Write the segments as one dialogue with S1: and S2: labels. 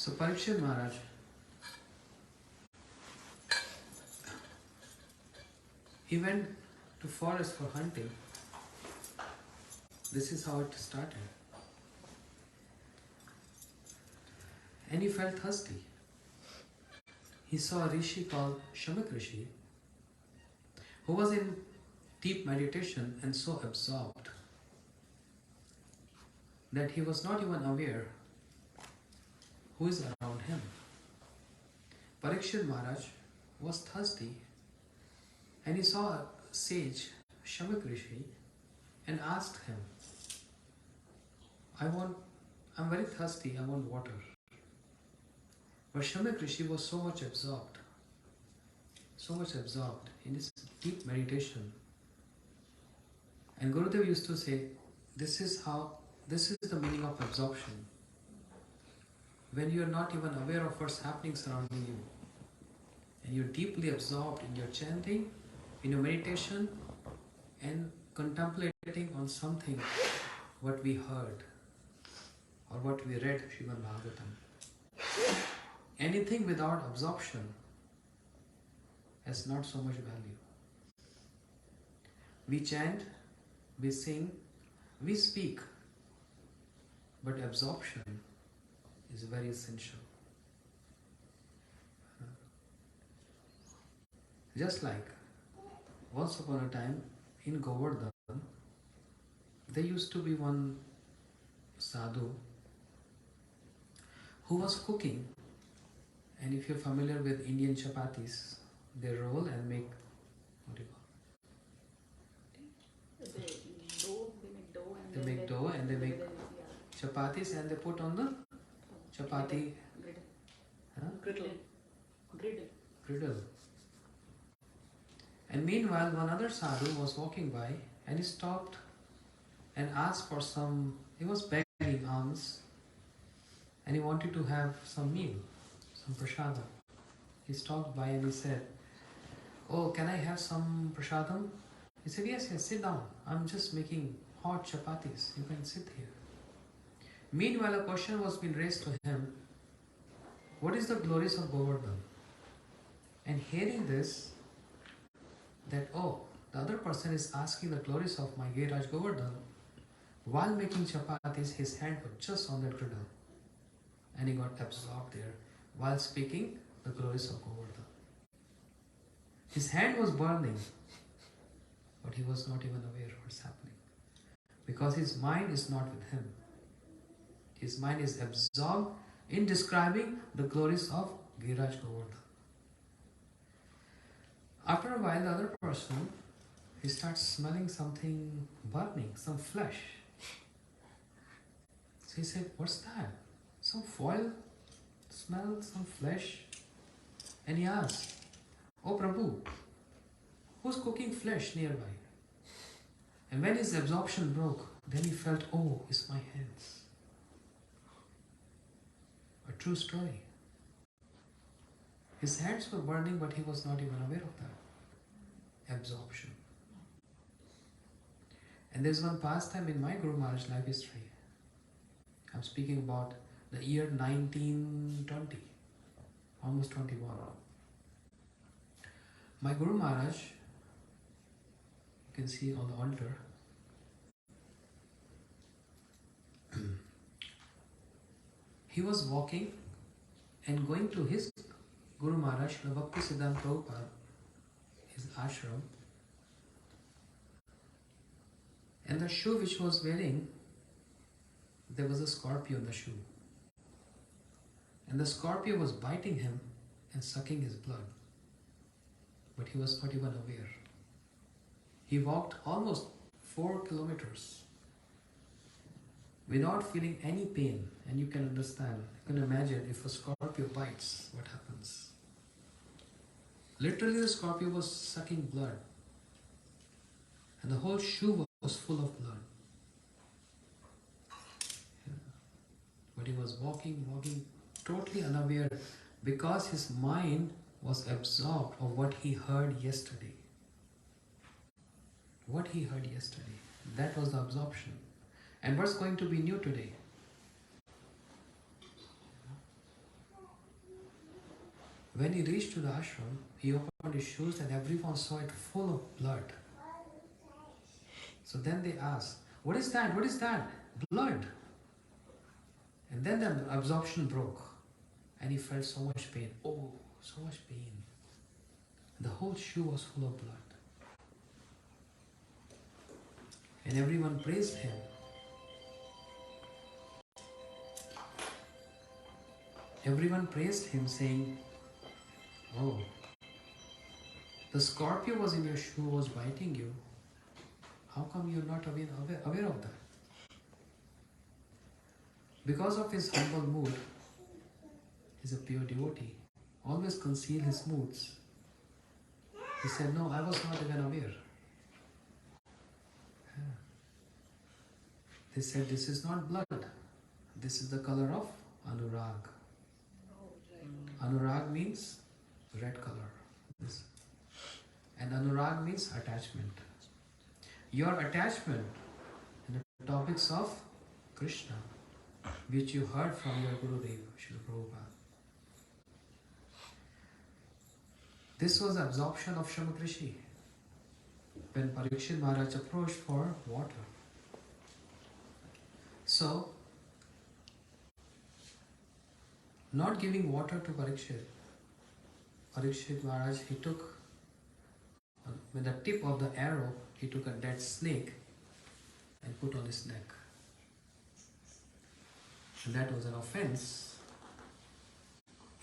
S1: So Parikshit Maharaj, he went to forest for hunting. This is how it started. And he felt thirsty. He saw a rishi called Shamak Rishi, who was in deep meditation and so absorbed that he was not even aware who is around him. Parikshit Maharaj was thirsty and he saw a sage, Shamak Rishi, and asked him, I'm very thirsty, I want water. But Shamak Rishi was so much absorbed in his deep meditation. And Gurudev used to say, this is the meaning of absorption. When you are not even aware of what's happening surrounding you, and you're deeply absorbed in your chanting, in your meditation, and contemplating on something, what we heard, or what we read, Srimad Bhagavatam. Anything without absorption has not so much value. We chant, we sing, we speak, but absorption is very essential. Just like once upon a time in Govardhan, there used to be one sadhu who was cooking. And if you're familiar with Indian chapatis, they roll and make, what do you call it? They make dough and they make chapatis and they put on the chapati griddle. And meanwhile, one other sadhu was walking by and he stopped and asked for he was begging alms and he wanted to have some meal, some prasadam. He stopped by and he said, "Oh, can I have some prasadam?" He said, yes, sit down. I'm just making hot chapatis. You can sit here. Meanwhile, a question was being raised to him, what is the glories of Govardhan? And hearing this, that, the other person is asking the glories of my Giriraj Govardhan, while making chapatis, his hand was just on that griddle. And he got absorbed there while speaking the glories of Govardhan. His hand was burning, but he was not even aware of what's happening. Because his mind is not with him. His mind is absorbed in describing the glories of Giriraj Govardhan. After a while, the other person, he starts smelling something burning, some flesh. So he said, what's that? Some foil smell, some flesh. And he asked, "Oh Prabhu, who's cooking flesh nearby?" And when his absorption broke, then he felt, it's my hands. A true story. His hands were burning, but he was not even aware of that. Absorption. And there's one pastime in my Guru Maharaj's life history. I'm speaking about the year 1920, almost 21. My Guru Maharaj, you can see on the altar, he was walking and going to his Guru Maharaj, Bhakti Siddhanta Prabhupada, his ashram, and the shoe which he was wearing, there was a scorpio in the shoe. And the scorpio was biting him and sucking his blood. But he was not even aware. He walked almost 4 kilometers without feeling any pain. And you can understand, you can imagine if a scorpio bites, what happens. Literally the scorpio was sucking blood. And the whole shoe was full of blood. But he was walking, totally unaware, because his mind was absorbed of what he heard yesterday. What he heard yesterday. That was the absorption. And what's going to be new today? When he reached to the ashram, he opened his shoes and everyone saw it full of blood. So then they asked, "What is that? What is that? Blood." And then the absorption broke and he felt so much pain. Oh, so much pain. The whole shoe was full of blood. And everyone praised him. Everyone praised him, saying, "Oh, the scorpion was in your shoe, was biting you. How come you're not aware of that?" Because of his humble mood, he's a pure devotee, always conceal his moods. He said, "No, I was not even aware." They said, "This is not blood. This is the color of anurag." Anurag means red color. And anurag means attachment. Your attachment in the topics of Krishna, which you heard from your Gurudev, Srila Prabhupada. This was absorption of Shamakrishi when Parikshit Maharaj approached for water. So, not giving water to Parikshit Maharaj, he took, with the tip of the arrow, he took a dead snake and put on his neck. And that was an offense,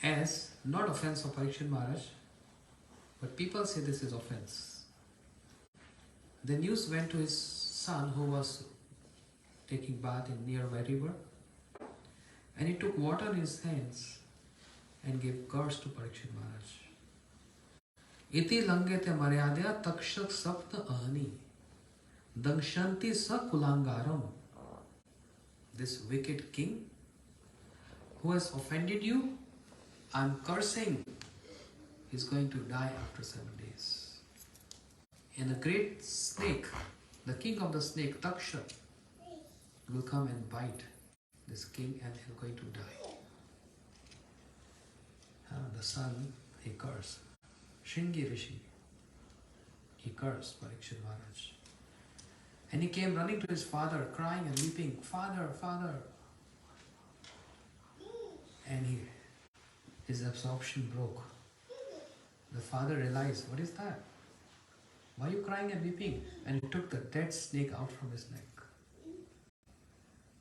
S1: as not offense of Parikshit Maharaj, but people say this is offense. The news went to his son who was taking bath in nearby river, and he took water in his hands and gave curse to Parikshit Maharaj. Iti langete maryadya takshak sapta ahani dangshanti sa kulangaram. This wicked king who has offended you, I'm cursing. He's going to die after 7 days. And the great snake, the king of the snake, Takshak, will come and bite this king and he's going to die. The son, he cursed. Shringi Rishi, he cursed Parikshit Maharaj. And he came running to his father, crying and weeping, "Father, father." And his absorption broke. The father realized, "What is that? Why are you crying and weeping?" And he took the dead snake out from his neck.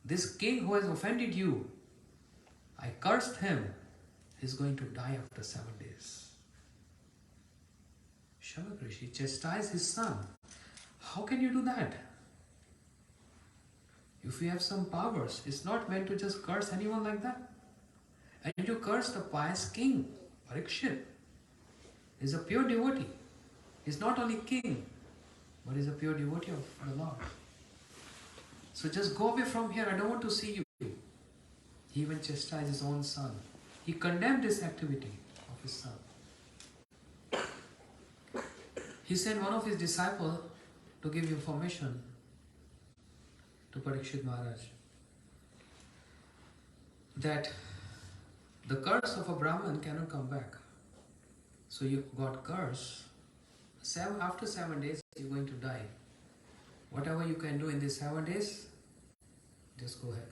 S1: "This king who has offended you, I cursed him. He's going to die after 7 days. Shamakrishi chastised his son. How can you do that? If you have some powers, it's not meant to just curse anyone like that. And you curse the pious king, Parikshit. He's a pure devotee. He's not only king, but he's a pure devotee of the Lord. So just go away from here. I don't want to see you." He even chastised his own son. He condemned this activity of his son. He sent one of his disciples to give information to Parikshit Maharaj that the curse of a Brahman cannot come back. So you got curse. After 7 days, you're going to die. Whatever you can do in these 7 days, just go ahead.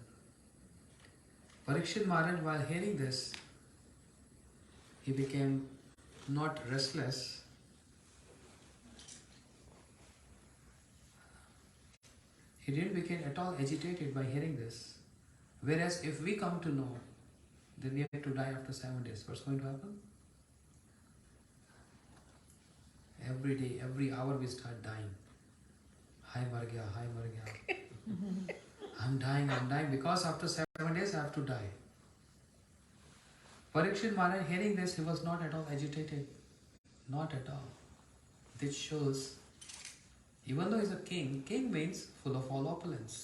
S1: Parikshit Maharaj, while hearing this, he became not restless. He didn't become at all agitated by hearing this. Whereas if we come to know that we have to die after 7 days, what's going to happen? Every day, every hour we start dying. Hi mar gaya, hi mar gaya. I'm dying because after 7 days I have to die. Parikshit Maharaj, hearing this, he was not at all agitated. Not at all. This shows, even though he's a king, king means full of all opulence.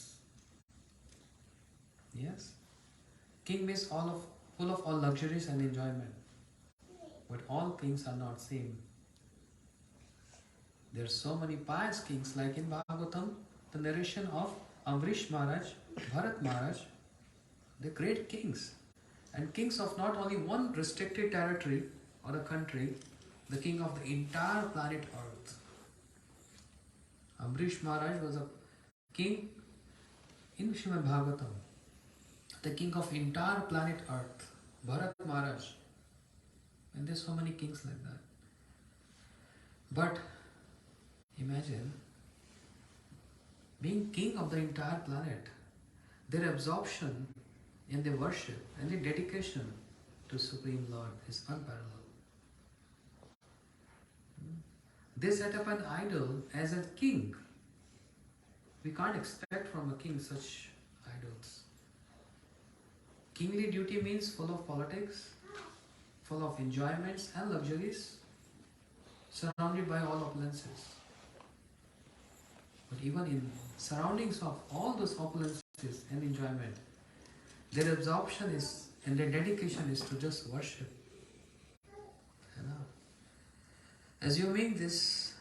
S1: Yes? King means full of all luxuries and enjoyment. But all kings are not same. There are so many pious kings, like in Bhagavatam, the narration of Amrish Maharaj, Bharat Maharaj, the great kings. And kings of not only one restricted territory, or a country, the king of the entire planet Earth. Amrish Maharaj was a king in Srimad Bhagavatam, the king of entire planet Earth. Bharat Maharaj. And there's so many kings like that. But imagine being king of the entire planet, their absorption in their worship and their dedication to Supreme Lord is unparalleled. They set up an idol as a king. We can't expect from a king such idols. Kingly duty means full of politics, full of enjoyments and luxuries, surrounded by all opulences. But even in surroundings of all those opulences and enjoyment, their absorption is and their dedication is to just worship. You know? Assuming this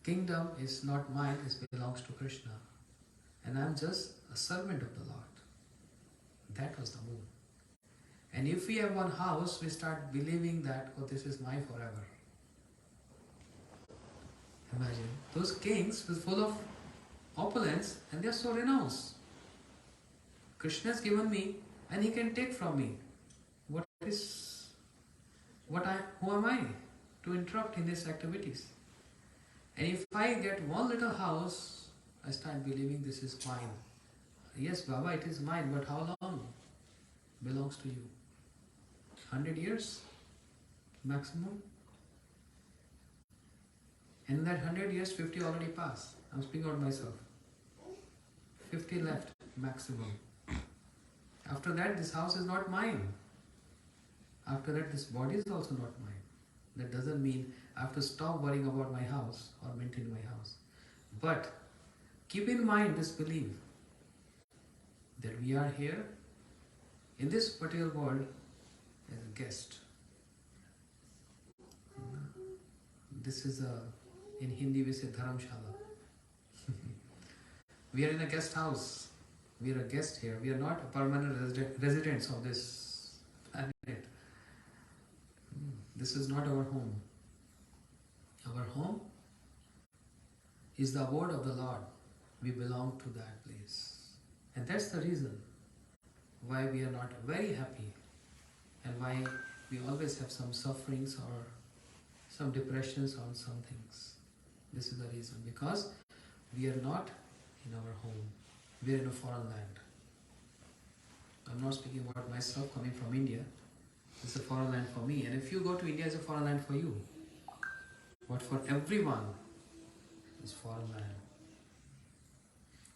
S1: kingdom is not mine, it belongs to Krishna, and I'm just a servant of the Lord. That was the move. And if we have one house, we start believing that, oh, this is my forever. Imagine those kings were full of opulence and they are so renounced. Krishna has given me and he can take from me. Who am I to interrupt in these activities? And if I get one little house, I start believing this is mine. Yes, Baba, it is mine, but how long belongs to you? 100 years maximum? And in that 100 years, 50 already passed. I'm speaking about myself. 50 left maximum. After that, this house is not mine. After that, this body is also not mine. That doesn't mean I have to stop worrying about my house or maintain my house. But keep in mind this belief that we are here in this particular world as a guest. This is in Hindi we say dharamshala. We are in a guest house. We are a guest here. We are not permanent residents of this planet. This is not our home. Our home is the abode of the Lord. We belong to that place. And that's the reason why we are not very happy and why we always have some sufferings or some depressions on some things. This is the reason. Because we are not in our home. We are in a foreign land. I'm not speaking about myself coming from India. It's a foreign land for me. And if you go to India, it's a foreign land for you. But for everyone, it's foreign land.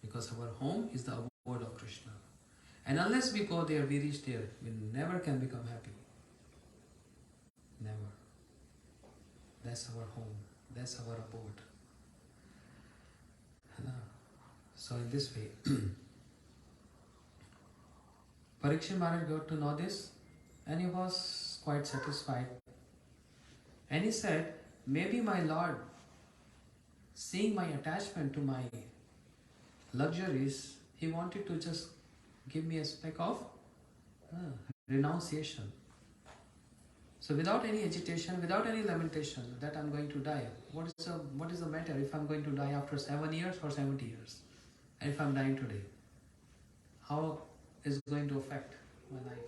S1: Because our home is the abode of Krishna. And unless we go there, we reach there, we never can become happy. Never. That's our home. That's our abode. So in this way, Parikshit Maharaj got to know this and he was quite satisfied. And he said, maybe my Lord, seeing my attachment to my luxuries, he wanted to just give me a speck of renunciation. So without any agitation, without any lamentation that I'm going to die, what is the matter if I'm going to die after 7 years or 70 years? And if I'm dying today, how is it going to affect my life?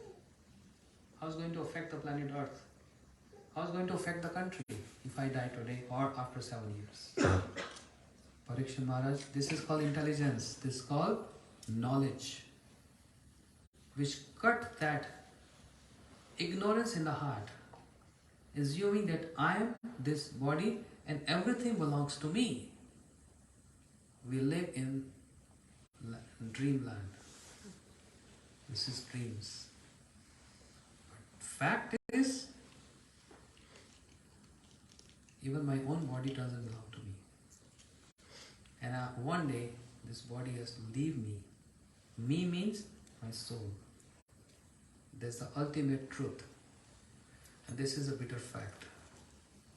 S1: How is it going to affect the planet Earth? How is it going to affect the country if I die today or after 7 years? Parikshit Maharaj, this is called intelligence. This is called knowledge, which cut that ignorance in the heart, assuming that I am this body and everything belongs to me. We live in dreamland. This is dreams. But fact is, even my own body doesn't belong to me. And one day, this body has to leave me. Me means my soul. That's the ultimate truth. And this is a bitter fact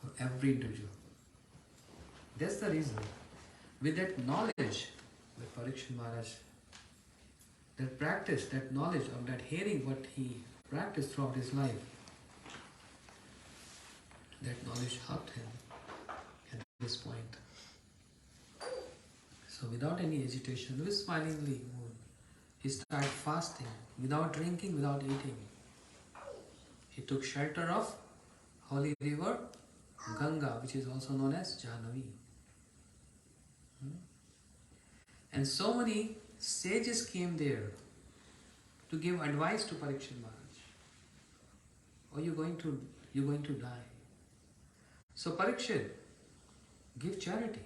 S1: for every individual. That's the reason. With that knowledge, with Parikshit Maharaj, that practice, that knowledge of that hearing what he practiced throughout his life, That knowledge helped him at this point. So without any agitation, with smilingly mood, he started fasting, without drinking, without eating. He took shelter of holy river Ganga, which is also known as Jahnavi. And so many sages came there to give advice to Parikshit Maharaj. Oh, you're going to die. So Parikshit, give charity.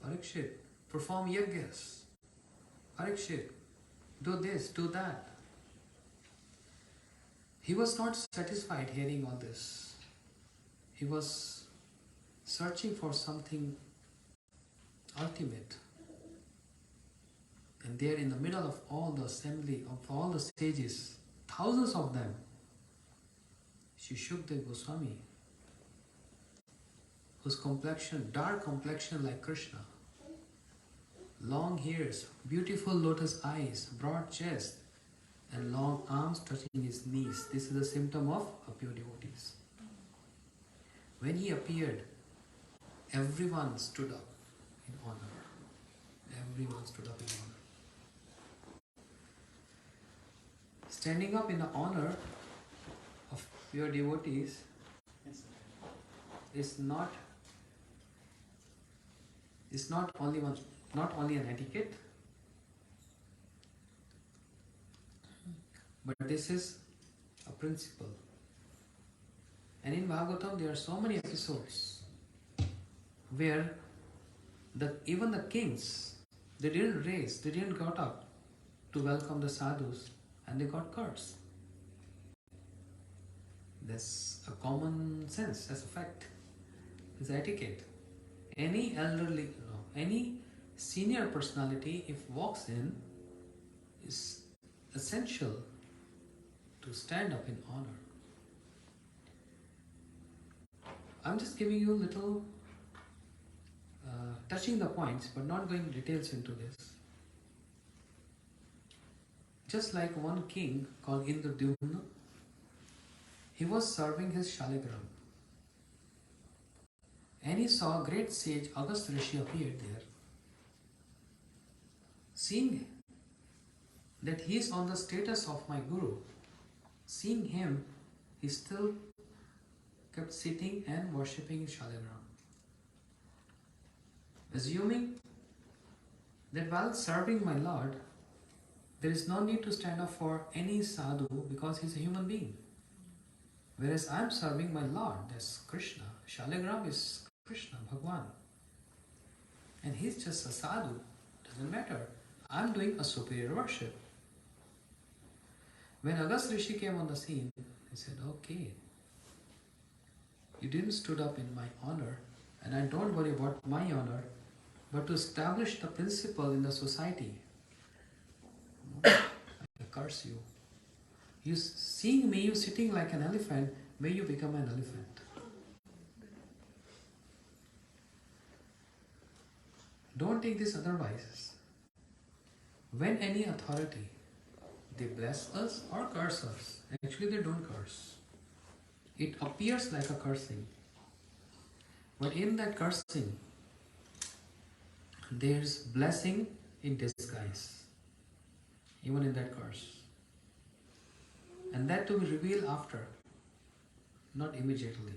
S1: Parikshit, perform yajnas. Parikshit, do this, do that. He was not satisfied hearing all this. He was searching for something ultimate. And there in the middle of all the assembly, of all the sages, thousands of them, Shishukdev Goswami, whose complexion, dark complexion like Krishna, long hairs, beautiful lotus eyes, broad chest, and long arms touching his knees. This is a symptom of a pure devotees. When he appeared, everyone stood up in honor. Everyone stood up in honor. Standing up in the honor of pure devotees is not only an etiquette, but this is a principle. And in Bhagavatam there are so many episodes where even the kings, they didn't got up to welcome the sadhus, and they got cursed. That's a common sense, that's a fact. It's etiquette. Any elderly, any senior personality, if walks in, is essential to stand up in honor. I'm just giving you a little, touching the points, but not going details into this. Just like one king called Indradyumna, he was serving his shaligram. And he saw a great sage, Agastya Rishi, appeared there. Seeing that he is on the status of my guru, seeing him, he still kept sitting and worshipping his shaligram, assuming that while serving my Lord, there is no need to stand up for any sadhu because he is a human being. Whereas I am serving my Lord, that's Krishna. Shaligram is Krishna, Bhagwan. And he is just a sadhu, doesn't matter. I am doing a superior worship. When Agastya Rishi came on the scene, he said, okay, you didn't stood up in my honor, and I don't worry about my honor, but to establish the principle in the society, I curse you. You seeing me, you sitting like an elephant, may you become an elephant. Don't take this otherwise. When any authority, they bless us or curse us. Actually, they don't curse. It appears like a cursing. But in that cursing, there's blessing in disguise. Even in that curse. And that to be revealed after, not immediately.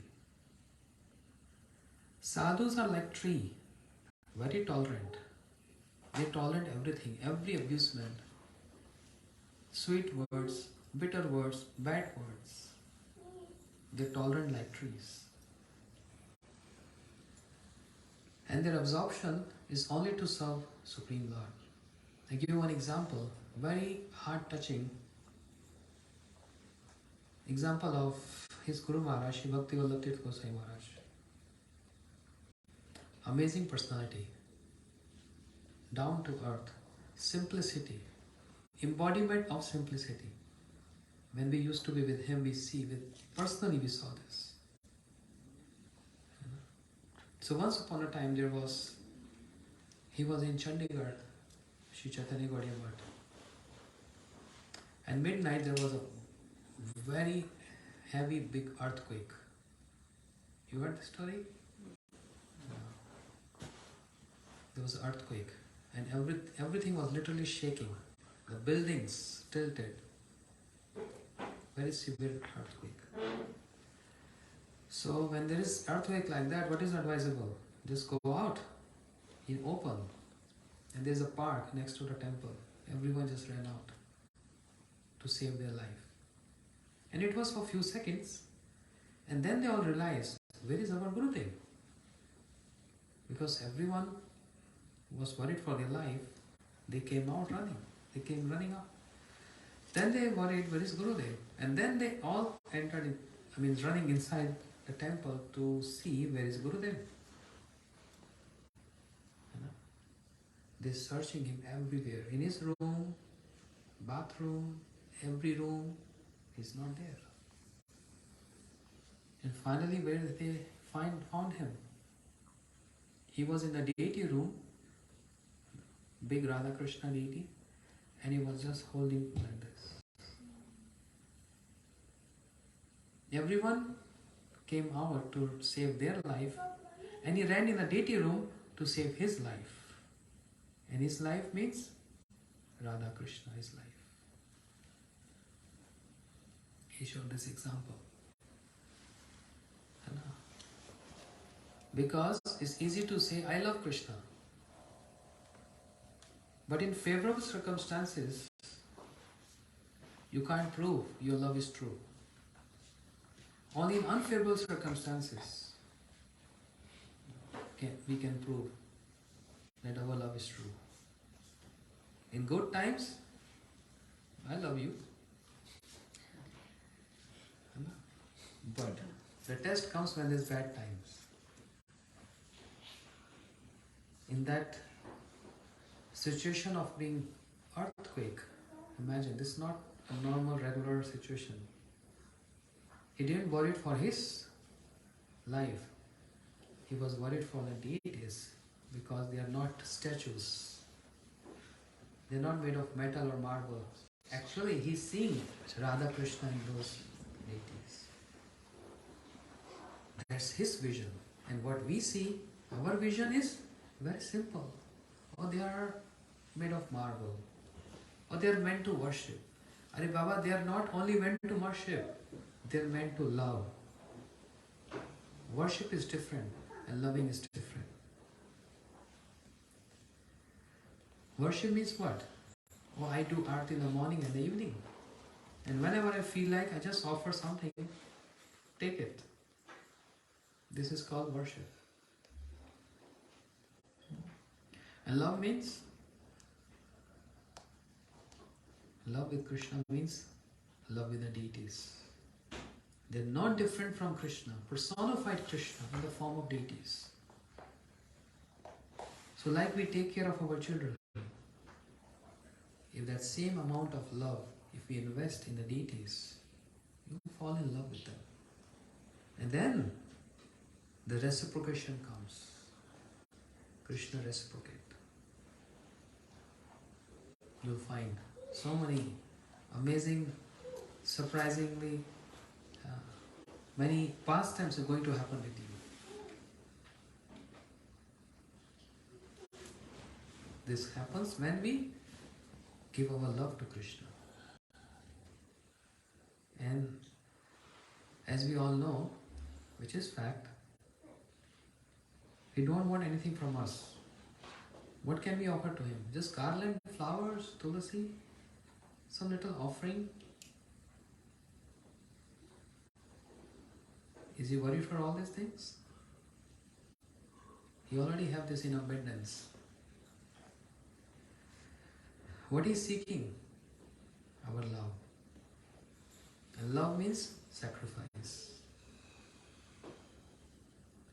S1: Sadhus are like tree, very tolerant. They tolerate everything, every abusement. Sweet words, bitter words, bad words. They tolerate like trees. And their absorption is only to serve Supreme Lord. I give you one example, very heart-touching example of his Guru Maharaj, Shri Bhakti Vallabh Tirth Goswami Maharaj. Amazing personality, down to earth, simplicity, embodiment of simplicity. When we used to be with him, personally we saw this. So once upon a time he was in Chandigarh, Shri Chaitanya Gaudiya Math. And midnight there was a very heavy big earthquake. You heard the story? There was an earthquake and everything was literally shaking. The buildings tilted. Very severe earthquake. So when there is earthquake like that, what is advisable? Just go out in open. And there's a park next to the temple. Everyone just ran out to save their life. And it was for a few seconds. And then they all realized, where is our Gurudev? Because everyone was worried for their life. They came out running. They came running out. Then they worried, where is Gurudev? And then they all entered, running inside the temple to see where is Gurudev. They're searching him everywhere. In his room, bathroom, every room, he's not there. And finally, where did they found him? He was in the deity room, big Radha Krishna deity, and he was just holding like this. Everyone came out to save their life, and he ran in the deity room to save his life. And his life means Radha Krishna, his life. He showed this example. Because it's easy to say, I love Krishna. But in favorable circumstances, you can't prove your love is true. Only in unfavorable circumstances, we can prove that our love is true. In good times, I love you. But the test comes when there's bad times. In that situation of being earthquake, imagine, this is not a normal, regular situation. He didn't worry for his life. He was worried for the deities because they are not statues. They are not made of metal or marble. Actually, he's seeing Radha Krishna in those deities. That's his vision. And what we see, our vision is very simple. Or they are made of marble. Or they are meant to worship. Are Baba, they are not only meant to worship, they are meant to love. Worship is different and loving is different. Worship means what? Oh, I do art in the morning and the evening. And whenever I feel like, I just offer something, take it. This is called worship. And love means? Love with Krishna means love with the deities. They're not different from Krishna, personified Krishna in the form of deities. So like we take care of our children, if that same amount of love, if we invest in the deities, you fall in love with them. And then the reciprocation comes. Krishna reciprocate. You'll find so many amazing, surprisingly, many pastimes are going to happen with you. This happens when we give our love to Krishna. And as we all know, which is fact, he don't want anything from us. What can we offer to him? Just garland, flowers, tulasi, some little offering. Is he worried for all these things? He already have this in abundance. What he is seeking? Our love. And love means sacrifice.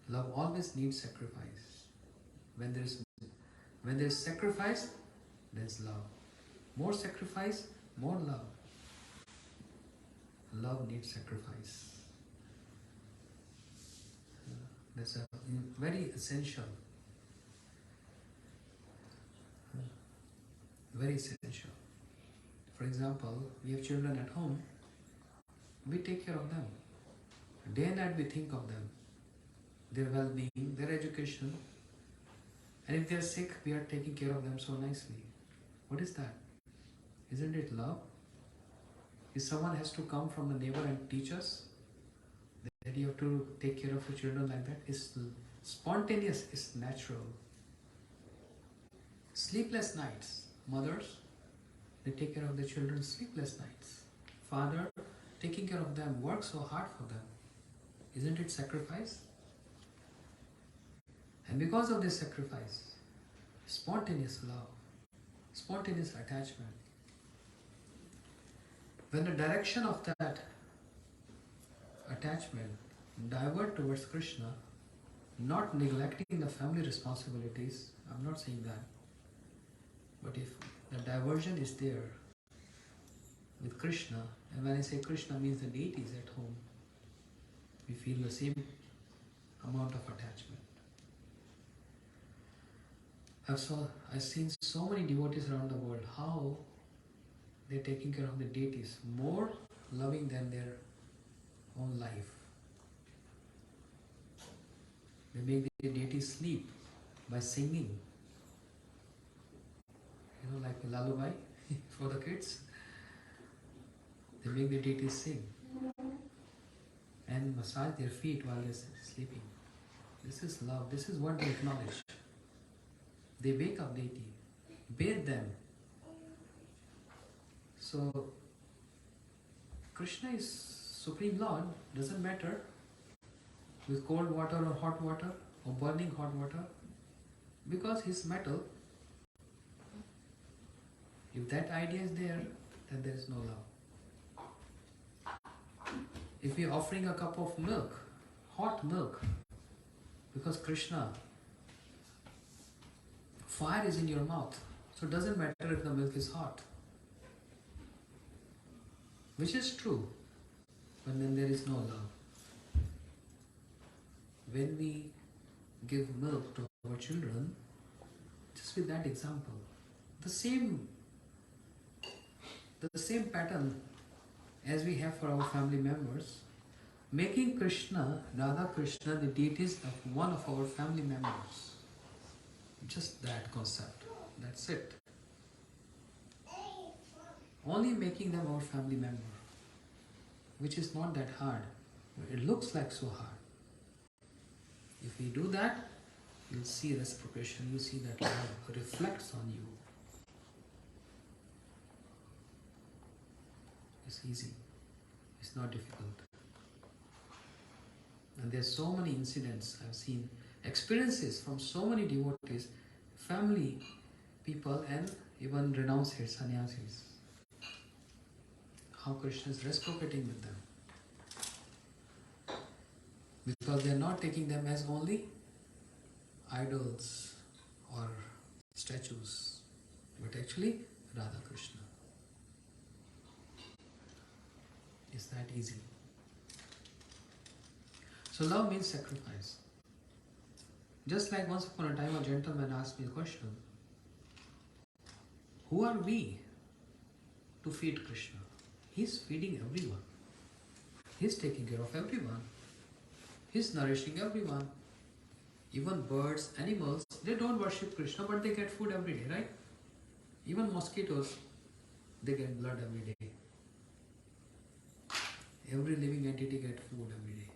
S1: Love always needs sacrifice. When there is sacrifice, there is love. More sacrifice, more love. Love needs sacrifice. That's very essential. Very essential. For example, we have children at home. We take care of them. Day and night we think of them. their well-being, their education. And if they are sick, we are taking care of them so nicely. What is that? Isn't it love? If someone has to come from the neighbor and teach us that you have to take care of your children like that, it's spontaneous, it's natural. Sleepless nights. Mothers, they take care of their children sleepless nights. Father, taking care of them, work so hard for them. Isn't it sacrifice? And because of this sacrifice, spontaneous love, spontaneous attachment. When the direction of that attachment divert towards Krishna, not neglecting the family responsibilities, I'm not saying that, but if the diversion is there with Krishna, and when I say Krishna means the deities at home, we feel the same amount of attachment. I've seen so many devotees around the world, how they're taking care of the deities, more loving than their own life. They make the deities sleep by singing. Like a lullaby for the kids. They make the deities sing and massage their feet while they're sleeping. This is love. This is what they acknowledge. They wake up deity, bathe them. So Krishna is Supreme Lord, doesn't matter with cold water or hot water or burning hot water, because he's metal. If that idea is there, then there is no love. If we are offering a cup of milk, hot milk, because Krishna, fire is in your mouth, so it doesn't matter if the milk is hot. Which is true, but then there is no love. When we give milk to our children, just with that example, the same pattern as we have for our family members, making Krishna, Radha Krishna, the deities of one of our family members. Just that concept. That's it. Only making them our family member, which is not that hard. It looks like so hard. If we do that, you'll see reciprocation, you'll see that love reflects on you. It's easy. It's not difficult. And there's so many incidents I've seen, experiences from so many devotees, family people, and even renounced sannyasis. How Krishna is reciprocating with them. Because they are not taking them as only idols or statues, but actually Radha Krishna. It's that easy. So love means sacrifice. Just like once upon a time a gentleman asked me a question, who are we to feed Krishna? He's feeding everyone. He's taking care of everyone. He's nourishing everyone. Even birds, animals, they don't worship Krishna, but they get food every day, right? Even mosquitoes, they get blood every day. Every living entity gets food every day.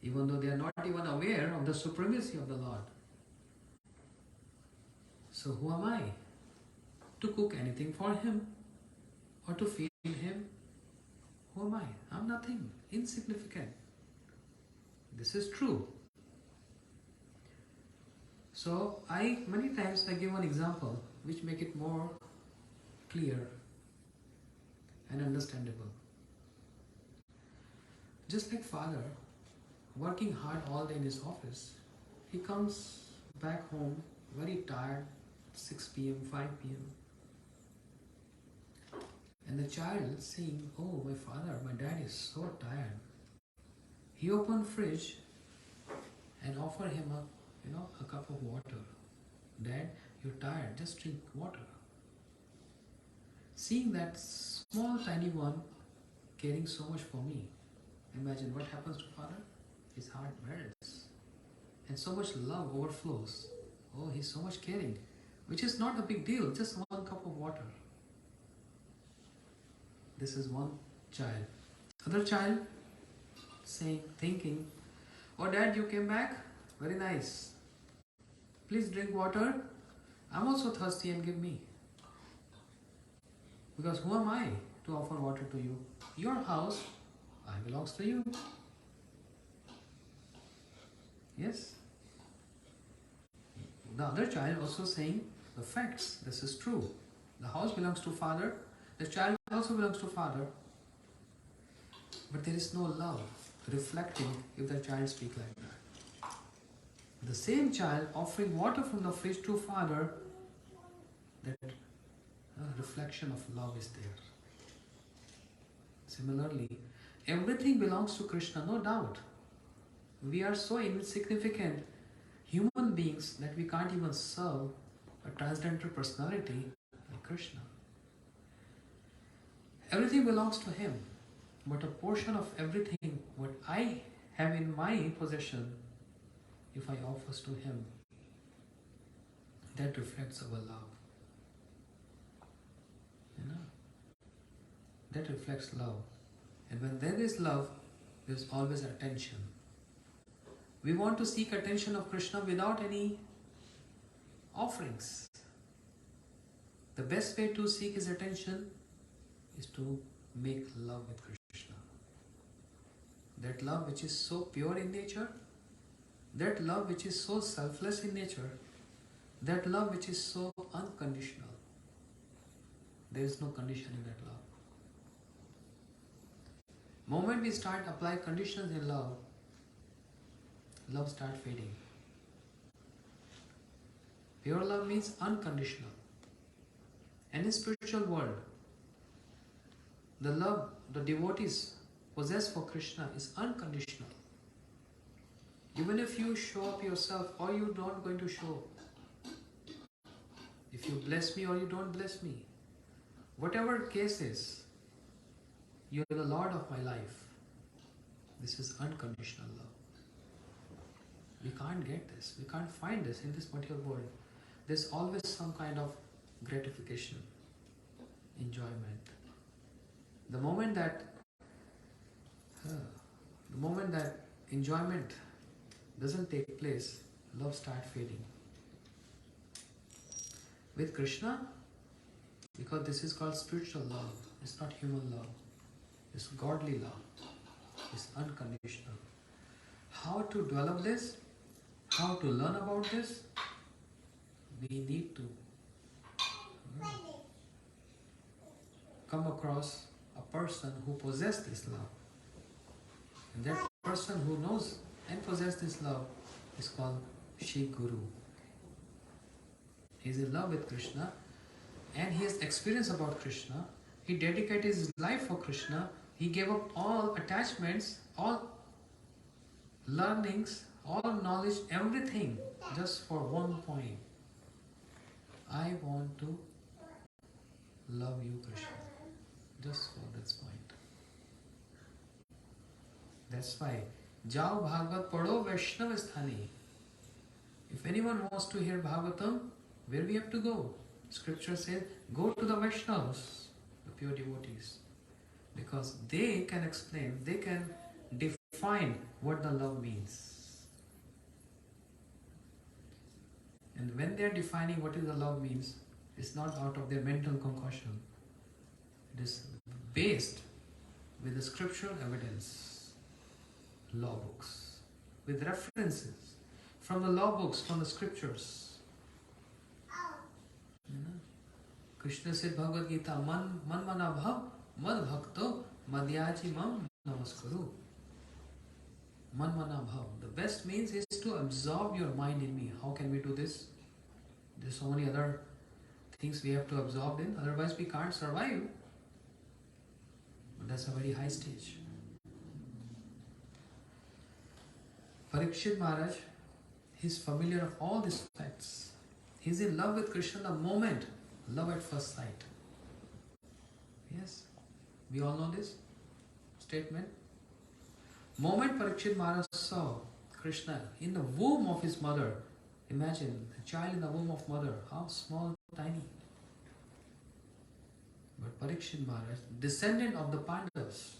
S1: Even though they are not even aware of the supremacy of the Lord. So who am I to cook anything for him or to feed him? Who am I? I'm nothing, insignificant. This is true. So many times I give one example which make it more clear and understandable. Just like father working hard all day in his office, he comes back home very tired, 6 p.m., 5 p.m. And the child saying, oh, my father, my dad is so tired. He opened fridge and offer him a cup of water. Dad, you're tired, just drink water. Seeing that small tiny one caring so much for me, imagine what happens to father? His heart melts. and so much love overflows. Oh, he's so much caring, which is not a big deal, just one cup of water. This is one child. Other child saying, thinking, oh dad, you came back? Very nice. Please drink water. I'm also thirsty and give me. Because who am I to offer water to you? Your house, I belongs to you. Yes. The other child also saying the facts. This is true. The house belongs to father. The child also belongs to father. But there is no love reflecting if the child speak like that. The same child offering water from the fridge to father, that reflection of love is there. Similarly, everything belongs to Krishna, no doubt. We are so insignificant human beings that we can't even serve a transcendental personality like Krishna. Everything belongs to him, but a portion of everything what I have in my possession, if I offer to him, that reflects our love. You know, that reflects love. And when there is love, there is always attention. We want to seek attention of Krishna without any offerings. The best way to seek his attention is to make love with Krishna. That love which is so pure in nature, that love which is so selfless in nature, that love which is so unconditional. There is no condition in that love. Moment we start apply conditions in love, love start fading. Pure love means unconditional. And in spiritual world, the love the devotees possess for Krishna is unconditional. Even if you show up yourself or you don't going to show, if you bless me or you don't bless me, whatever case is, you are the Lord of my life. This is unconditional love. We can't get this. We can't find this in this material world. There's always some kind of gratification, enjoyment. The moment that enjoyment doesn't take place, love starts fading. With Krishna, because this is called spiritual love, it's not human love, it's godly love, it's unconditional. How to develop this? How to learn about this? We need to come across a person who possesses this love. And that person who knows and possesses this love is called Shri Guru. He is in love with Krishna and he has experience about Krishna. He dedicated his life for Krishna. He gave up all attachments, all learnings, all knowledge, everything just for one point. I want to love you, Krishna. Just for this point. That's why, Jao Bhagavat Pado Vaishnava Sthani. If anyone wants to hear Bhagavatam, where we have to go? Scripture says, go to the Vaishnavas, the pure devotees. Because they can explain, they can define what the love means. And when they are defining what is the love means, it's not out of their mental concoction. It is based with the scriptural evidence, law books, with references from the law books, from the scriptures. Krishna said, Bhagavad Gita, man mana bhav, mad bhakto, madhyaji mam namaskaru. Man mana bhav. The best means is to absorb your mind in me. How can we do this? There's so many other things we have to absorb in, otherwise we can't survive. But that's a very high stage. Parikshit Maharaj, he's familiar of all these facts. He's in love with Krishna the moment, love at first sight. Yes, we all know this statement. Moment Parikshit Maharaj saw Krishna in the womb of his mother. Imagine a child in the womb of mother, how small, tiny. But Parikshit Maharaj, descendant of the Pandavas,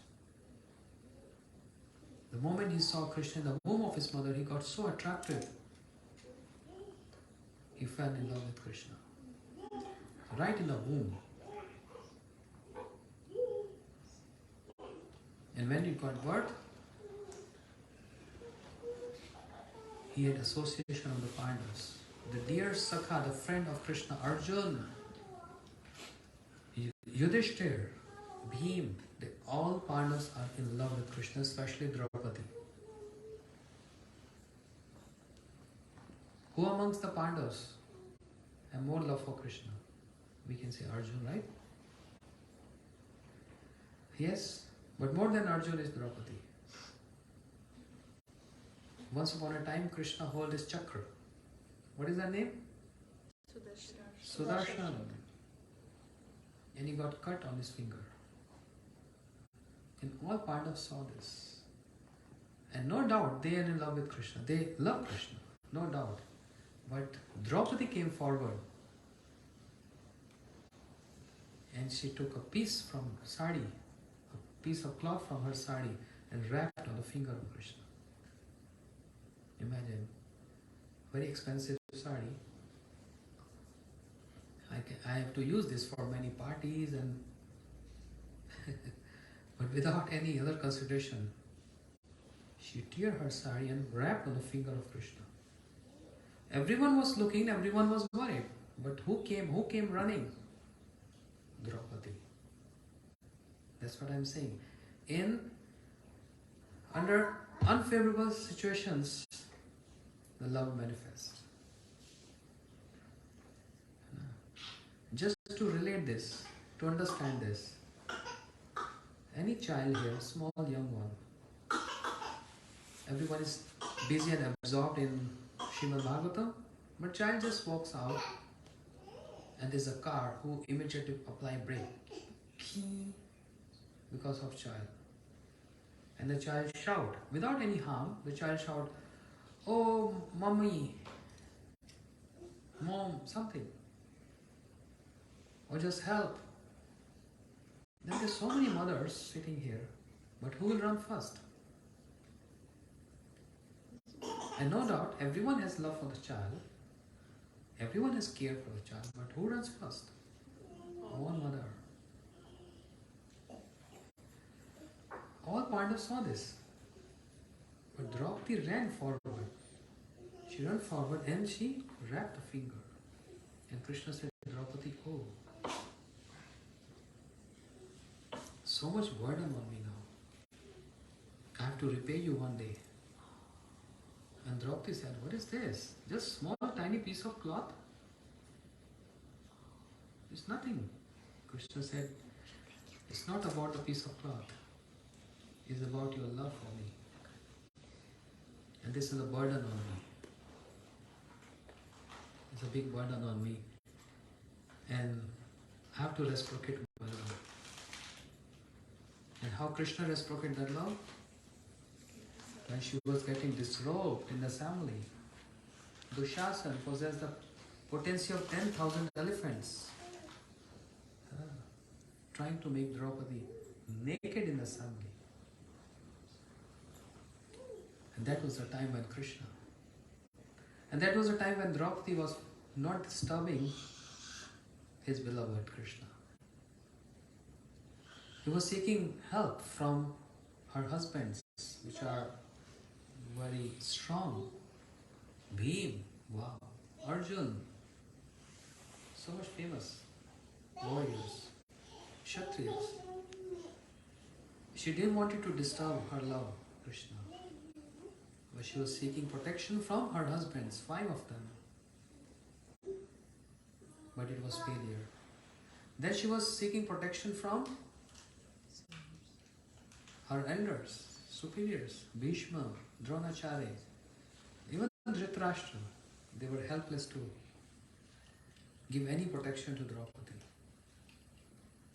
S1: the moment he saw Krishna in the womb of his mother, he got so attracted. He fell in love with Krishna. Right in the womb. And when he got birth, he had association of the Pandavas. The dear Sakha, the friend of Krishna, Arjuna, Yudhishthir, Bhim, all Pandavas are in love with Krishna, especially Draupadi. Who amongst the Pandavas have more love for Krishna? We can say Arjuna, right? Yes, but more than Arjuna is Draupadi. Once upon a time, Krishna held his chakra. What is that name? Sudarshan. And he got cut on his finger. And all Pandavas saw this. And no doubt they are in love with Krishna. They love Krishna, no doubt. But Draupadi came forward and she took a piece from sari, a piece of cloth from her sari, and wrapped on the finger of Krishna. Imagine, very expensive sari. I have to use this for many parties and but without any other consideration. She tear her sari and wrapped on the finger of Krishna. Everyone was looking, everyone was worried. But who came running? Draupadi. That's what I'm saying. Under unfavorable situations, the love manifests. Just to relate this, to understand this, any child here, small young one, everyone is busy and absorbed in Srimad Bhagavatam, but child just walks out and there's a car who immediately apply brake because of child. And the child shout, without any harm, the child shout, "Oh, mommy, mom, something. Or just help." Then there's so many mothers sitting here, but who will run first? And no doubt, everyone has love for the child. Everyone has care for the child, but who runs first? One mother. All Pandavas saw this. But Draupadi ran forward. She ran forward and she wrapped the finger. And Krishna said, "Draupadi, oh, so much burden on me now. I have to repay you one day." And Draupadi said, "What is this? Just small tiny piece of cloth? It's nothing." Krishna said, "It's not about the piece of cloth. It's about your love for me. And this is a burden on me. It's a big burden on me. And I have to reciprocate my love." And how Krishna reciprocated that love? When she was getting disrobed in the assembly, Dushasan possessed the potency of 10,000 elephants, trying to make Draupadi naked in the assembly. And that was the time when Krishna. And that was the time when Draupadi was not disturbing his beloved Krishna. He was seeking help from her husbands, which are very strong. Bhim, wow. Arjun, so much famous warriors, Kshatriyas. She didn't want to disturb her love, Krishna. But she was seeking protection from her husbands, 5 of them. But it was failure. Then she was seeking protection from her elders, superiors, Bhishma, Dronacharya, even Dhritarashtra. They were helpless to give any protection to Draupadi.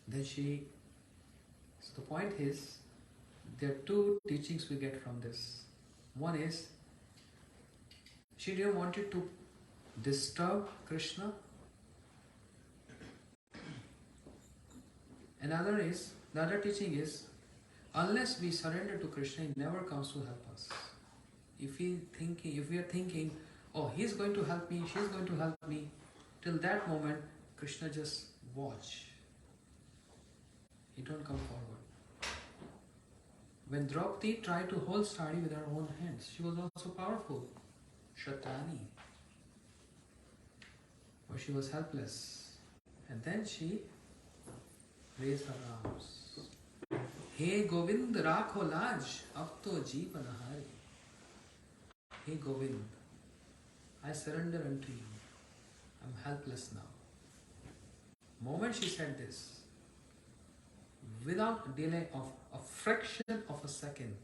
S1: Then so the point is, there are 2 teachings we get from this. One is, She didn't want it to disturb Krishna. The other teaching is, unless we surrender to Krishna, he never comes to help us. If we are thinking, oh, he's going to help me, she's going to help me, till that moment, Krishna just watch. He don't come forward. When Draupadi tried to hold sari with her own hands, she was also powerful, Shatani. But she was helpless. And then she raised her arms. Hey Govind, rakho laj, ab to jeevan hari. Hey Govind, I surrender unto you. I'm helpless now. Moment she said this, without delay of a fraction of a second.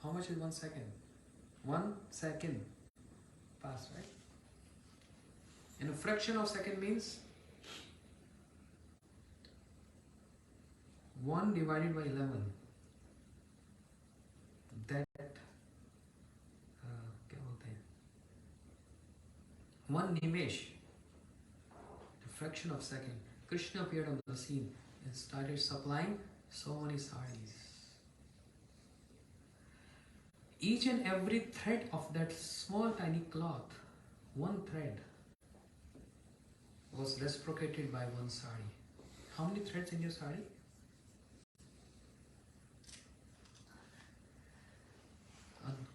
S1: How much is 1 second? 1 second passed, right? And a fraction of second means 1 divided by 11. That क्या बोलते हैं? 1 nimesh, the fraction of second. Krishna appeared on the scene and started supplying so many saris. Each and every thread of that small tiny cloth, 1 thread, was reciprocated by 1 sari. How many threads in your sari?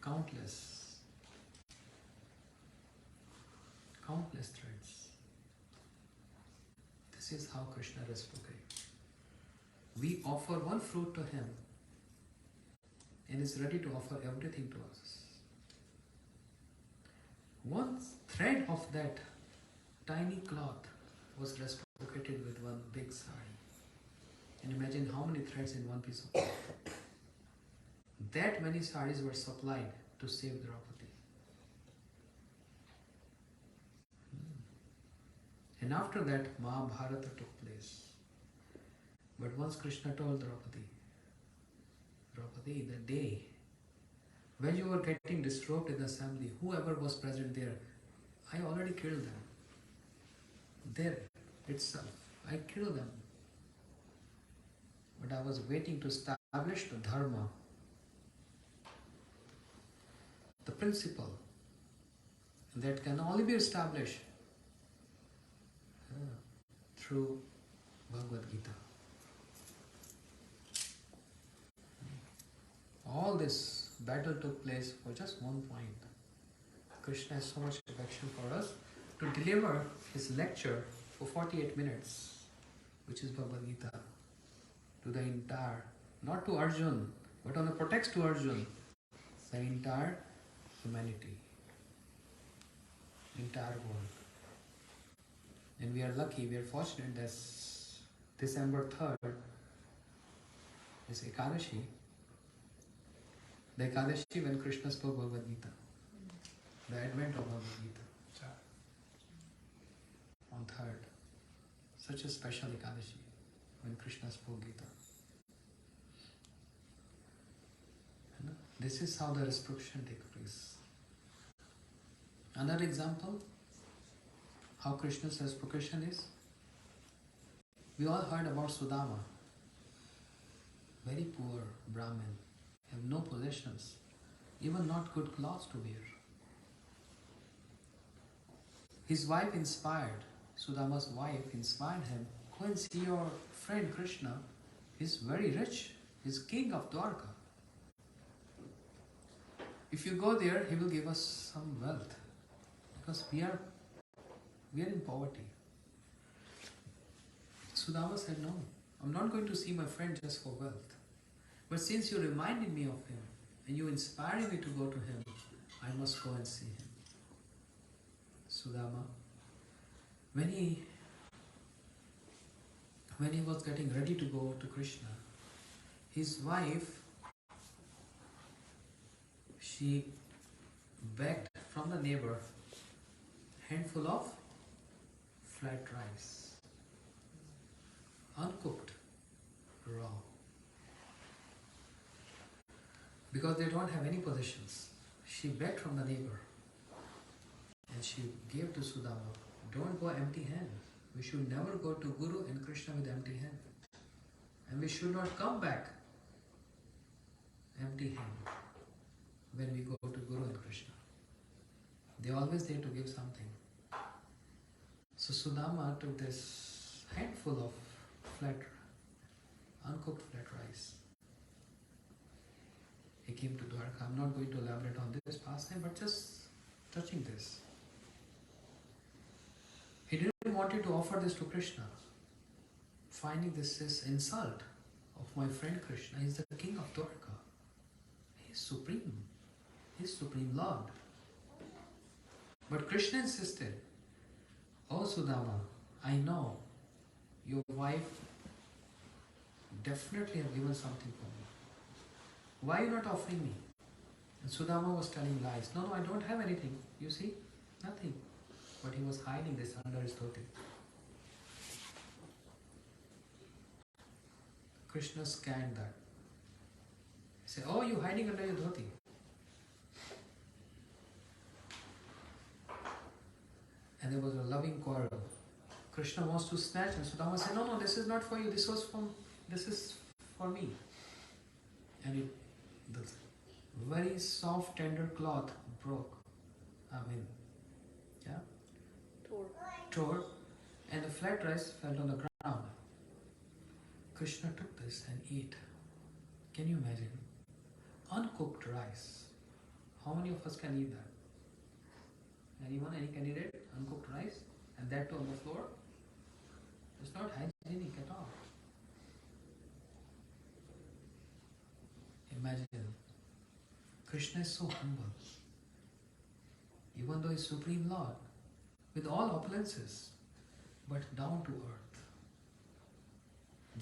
S1: Countless. Countless threads. This is how Krishna reciprocates. We offer 1 fruit to him and is ready to offer everything to us. 1 thread of that tiny cloth was reciprocated with 1 big sari. And imagine how many threads in 1 piece of cloth. That many saris were supplied to save Draupadi. And after that, Mahabharata took place. But once Krishna told Draupadi, Draupadi, the day when you were getting disrobed in the assembly, whoever was present there, I already killed them. There itself, I killed them. But I was waiting to establish the dharma, the principle that can only be established through Bhagavad Gita. All this battle took place for just 1 point. Krishna has so much affection for us to deliver his lecture for 48 minutes, which is Bhagavad Gita, to the entire, not to Arjun, but on a pretext to Arjun, the entire humanity, entire world. And we are lucky, we are fortunate that December 3rd is Ekadashi, the Ekadashi when Krishna spoke Bhagavad Gita, the advent of Bhagavad Gita, on 3rd. Such a special Ekadashi when Krishna spoke Gita. And this is how the reciprocation takes place. Another example, how Krishna's reciprocation is. We all heard about Sudama, very poor Brahmin, have no possessions, even not good clothes to wear. His wife inspired, Sudama's wife inspired him, go and see your friend Krishna, he's very rich, he's king of Dwarka. If you go there, he will give us some wealth, because we are in poverty. Sudama said, no, I'm not going to see my friend just for wealth. But since you reminded me of him, and you inspired me to go to him, I must go and see him. Sudama, when he was getting ready to go to Krishna, his wife, she begged from the neighbor handful of flat rice, uncooked, raw, because they don't have any possessions. she begged from the neighbor and she gave to Sudama. Don't go empty handed. We should never go to Guru and Krishna with empty hand. And we should not come back empty handed when we go to Guru and Krishna. They always there to give something. So Sudama took this handful of uncooked flat rice. He came to Dwarka. I'm not going to elaborate on this pastime, but just touching this. He didn't want to offer this to Krishna, finding this is insult of my friend Krishna. He is the king of Dwarka. He is supreme. He is supreme Lord. But Krishna insisted, "Oh Sudama, I know your wife definitely have given something for me. Why are you not offering me?" And Sudama was telling lies. No, I don't have anything. You see? Nothing. But he was hiding this under his dhoti. Krishna scanned that. He said, "Oh, you hiding under your dhoti." And there was a loving quarrel. Krishna wants to snatch, and Sudama said, "No, this is not for you. This is for me." And the very soft, tender cloth broke. Tore, and the flat rice fell on the ground. Krishna took this and ate. Can you imagine? Uncooked rice. How many of us can eat that? Anyone? Any candidate? Uncooked rice? And that too on the floor? It's not hygienic at all. Imagine. Krishna is so humble. Even though he is Supreme Lord, with all opulences, but down to earth.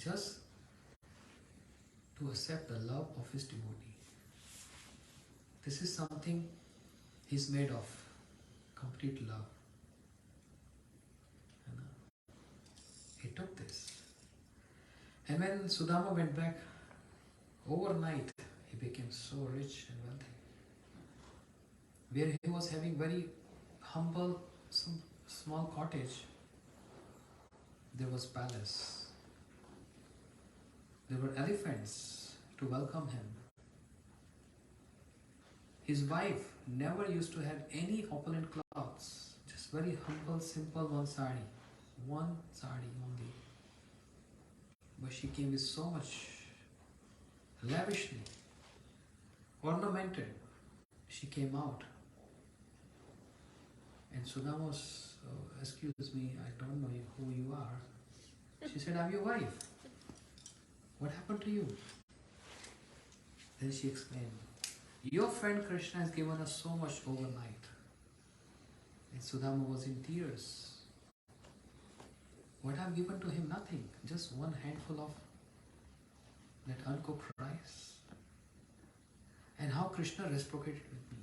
S1: Just to accept the love of his devotee. This is something he's made of. Complete love. He took this. And when Sudama went back, overnight he became so rich and wealthy. Where he was having very humble, some small cottage, there was palace. There were elephants to welcome him. His wife never used to have any opulent clothes, just very humble, simple one sari only. But she came with so much lavishly, ornamented. She came out. And Sudama was, "Excuse me, I don't know who you are." She said, "I'm your wife. What happened to you?" Then she explained, "Your friend Krishna has given us so much overnight." And Sudama was in tears. What I've given to him? Nothing. Just one handful of that uncooked rice. And how Krishna reciprocated with me.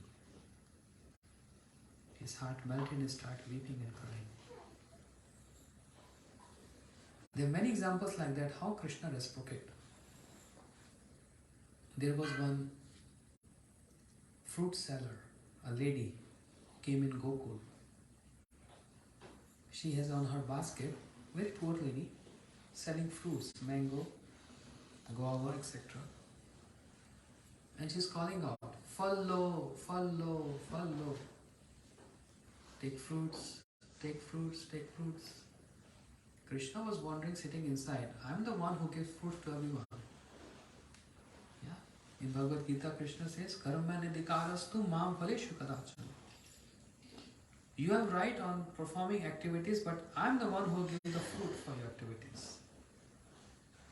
S1: His heart melted and he started weeping and crying. There are many examples like that, how Krishna reciprocated. There was one fruit seller, a lady, came in Gokul. She has on her basket, very poor lady, selling fruits, mango, guava, etc. And she's calling out, "Follow, follow, follow. Take fruits, take fruits, take fruits." Krishna was wondering, sitting inside, I'm the one who gives fruits to everyone. Yeah. In Bhagavad Gita, Krishna says, "Karmanidikarastu mam phaleshu kadachana." You have right on performing activities, but I'm the one who gives the fruit for your activities.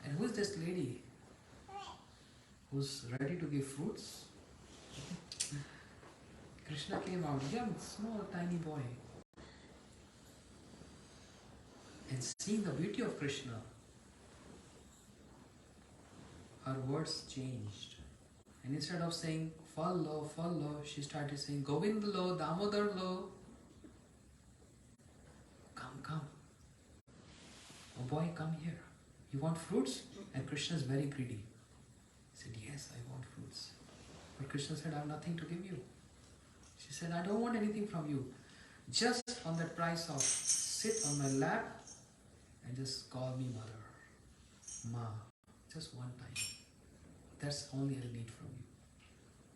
S1: And who is this lady who's ready to give fruits? Krishna came out, young, small, tiny boy. And seeing the beauty of Krishna, her words changed. And instead of saying, "Follow, follow," she started saying, "Govind lo, Damodar lo." Come. Oh boy, come here. You want fruits? And Krishna is very greedy. He said, "Yes, I want fruits." But Krishna said, "I have nothing to give you. She said, I don't want anything from you. Just on that price of sit on my lap and just call me mother. Ma. Just one time. That's only I need from you.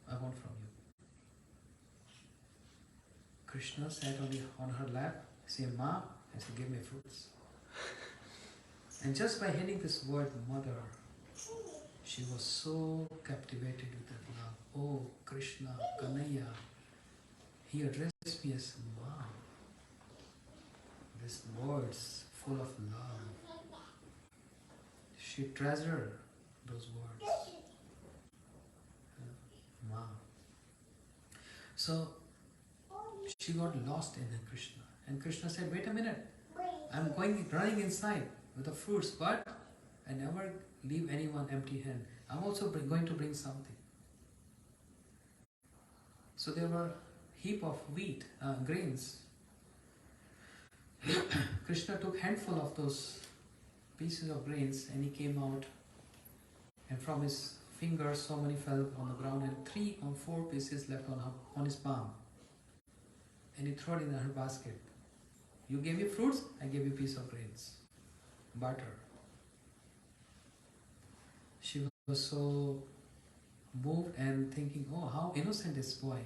S1: I want from you. Krishna sat on her lap, said, Ma, and said, give me fruits. And just by hearing this word, mother, she was so captivated with that love. Oh, Krishna, Kanaya, he addressed me as Ma. These words full of love. She treasured those words. Ma. So, she got lost in Krishna. And Krishna said, wait a minute. I'm running inside with the fruits, but I never leave anyone empty-handed. I'm also going to bring something. So there were heap of wheat, grains. Krishna took handful of those pieces of grains and he came out, and from his fingers so many fell on the ground and 3 or 4 pieces left on his palm. And he threw it in her basket. You gave me fruits, I gave you a piece of grains. Butter. She was so moved and thinking, oh, how innocent this boy.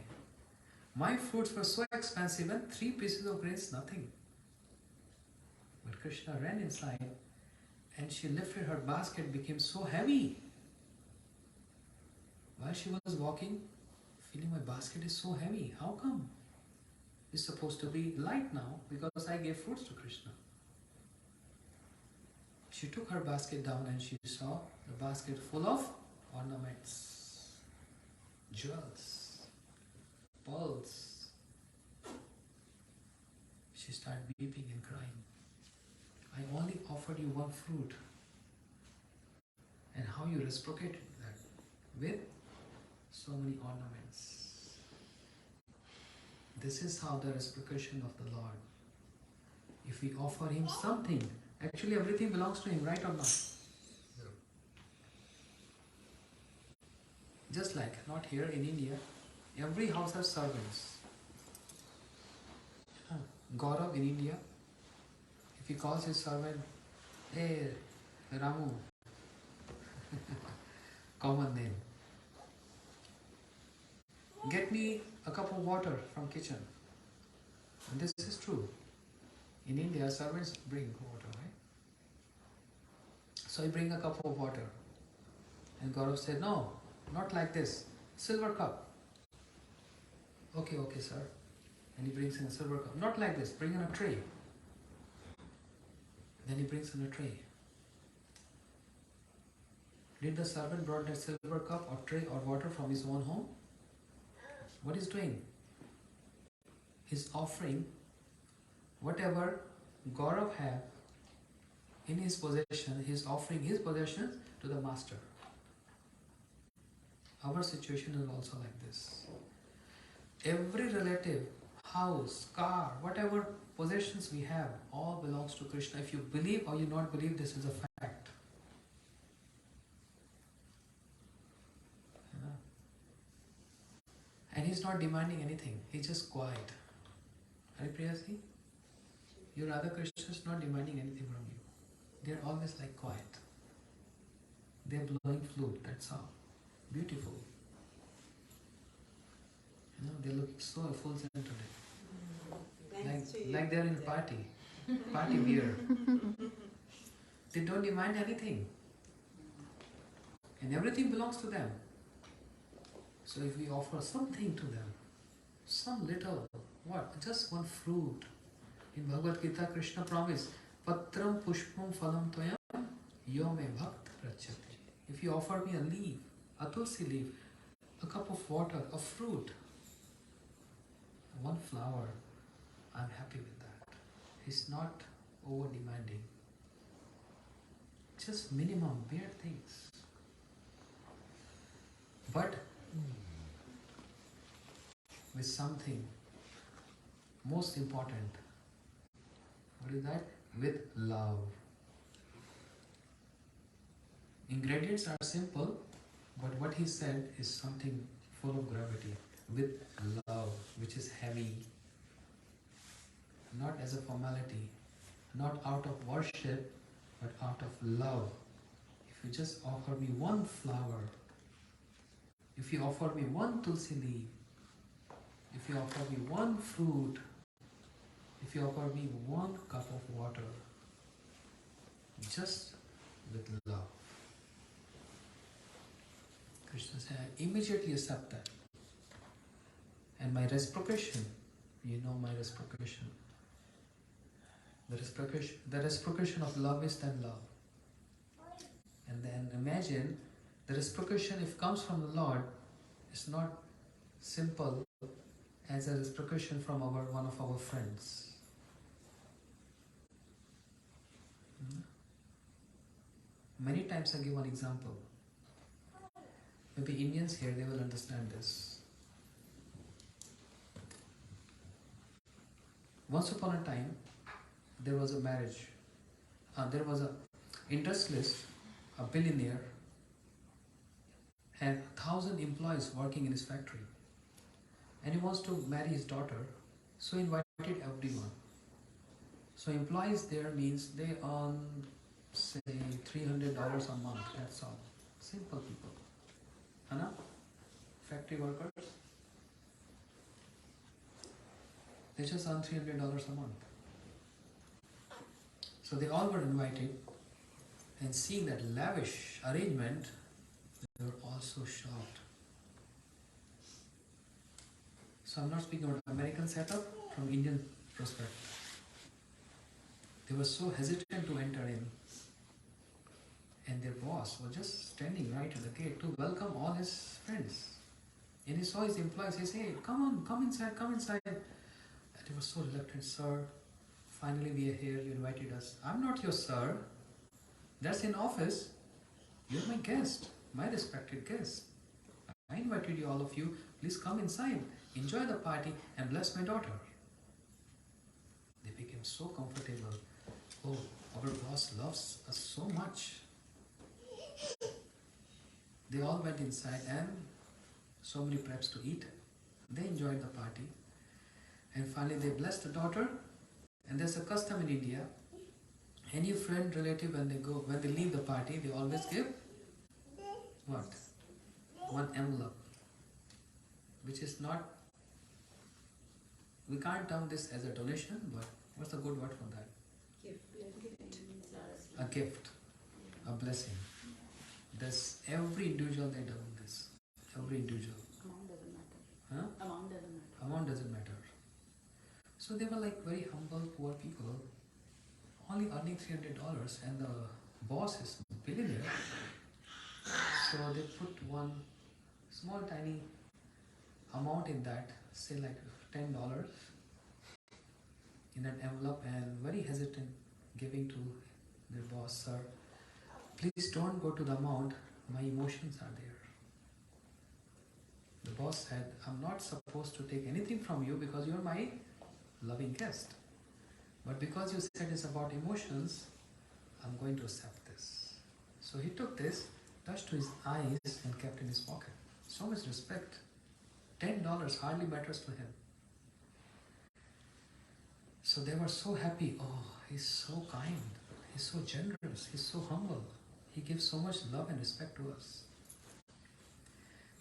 S1: My fruits were so expensive and 3 pieces of grains, nothing. But Krishna ran inside and she lifted her basket, became so heavy. While she was walking, feeling my basket is so heavy. How come? It's supposed to be light now because I gave fruits to Krishna. She took her basket down and she saw the basket full of ornaments, jewels, pearls. She started weeping and crying. I only offered you one fruit. And how you reciprocated that with so many ornaments. This is how the reciprocation of the Lord. If we offer Him something, actually everything belongs to Him, right or not? Just like, not here in India, every house has servants. Gaurav in India, if he calls his servant, hey Ramu, common name, get me a cup of water from kitchen. And this is true. In India, servants bring water, right? So he bring a cup of water. And Gaurav said, no, not like this. Silver cup. Okay, sir. And he brings in a silver cup. Not like this, bring in a tray. Then he brings in a tray. Did the servant brought that silver cup or tray or water from his own home? What he's doing? He's offering whatever Gaurav have in his possession, he's offering his possessions to the master. Our situation is also like this. Every relative, house, car, whatever possessions we have, all belongs to Krishna. If you believe or you not believe, this is a fact. And he's not demanding anything. He's just quiet. Haripriyasi, your other Krishnas not demanding anything from you. They're always like quiet. They're blowing flute, that's all. Beautiful. They look so effulgent today. Like they're in a party. Party wear. They don't demand anything. And everything belongs to them. So if we offer something to them, some little, what? Just one fruit. In Bhagavad Gita, Krishna promised, Patram pushpam phalam toyam yome bhakt prachyati. If you offer me a leaf, a tulsi leaf, a cup of water, a fruit, one flower, I'm happy with that. He's not over demanding. Just minimum, bare things. But with something most important. What is that? With love. Ingredients are simple, but what he said is something full of gravity. with love, which is heavy, not as a formality, not out of worship, but out of love. If you just offer me one flower, if you offer me one tulsi leaf, if you offer me one fruit, if you offer me one cup of water, just with love, Krishna said, I immediately accept that. And my reciprocation, you know my reciprocation. The reciprocation of love is then love. And then imagine the reciprocation, if comes from the Lord, is not simple as a reciprocation from one of our friends. Many times I give one example. Maybe Indians here, they will understand this. Once upon a time, there was a marriage. There was a industrialist, a billionaire, had 1,000 employees working in his factory. And he wants to marry his daughter, so he invited everyone. So employees there means they earn, say, $300 a month, that's all. Simple people. Anna? Factory workers? They just earn $300 a month. So they all were invited, and seeing that lavish arrangement, they were also shocked. So I'm not speaking about American setup, from Indian perspective. They were so hesitant to enter in. And their boss was just standing right at the gate to welcome all his friends. And he saw his employees, he said, come on, come inside, come inside. And they were so reluctant, sir, finally we are here, you invited us. I'm not your sir. That's in office. You're my guest, my respected guest. I invited you, all of you. Please come inside, enjoy the party, and bless my daughter. They became so comfortable. Oh, our boss loves us so much. They all went inside, and so many preps to eat. They enjoyed the party. And finally they blessed the daughter. And there's a custom in India. Any friend, relative, when they leave the party, they always give what? One envelope. Which is not, we can't term this as a donation, but what's the good word for that?
S2: Gift.
S1: A gift, a blessing. There's every individual they do this. Every individual.
S2: Amount doesn't matter.
S1: Huh?
S2: Amount doesn't matter.
S1: Amount doesn't matter. So they were like very humble, poor people, only earning $300, and the boss is a billionaire. So they put one small tiny amount in that, say like $10 in an envelope, and very hesitant giving to their boss, sir, please don't go to the amount, my emotions are there. The boss said, I'm not supposed to take anything from you because you're my loving guest. But because you said it's about emotions, I'm going to accept this. So he took this, touched to his eyes, and kept in his pocket. So much respect. $10 hardly matters to him. So they were so happy. Oh, he's so kind. He's so generous. He's so humble. He gives so much love and respect to us.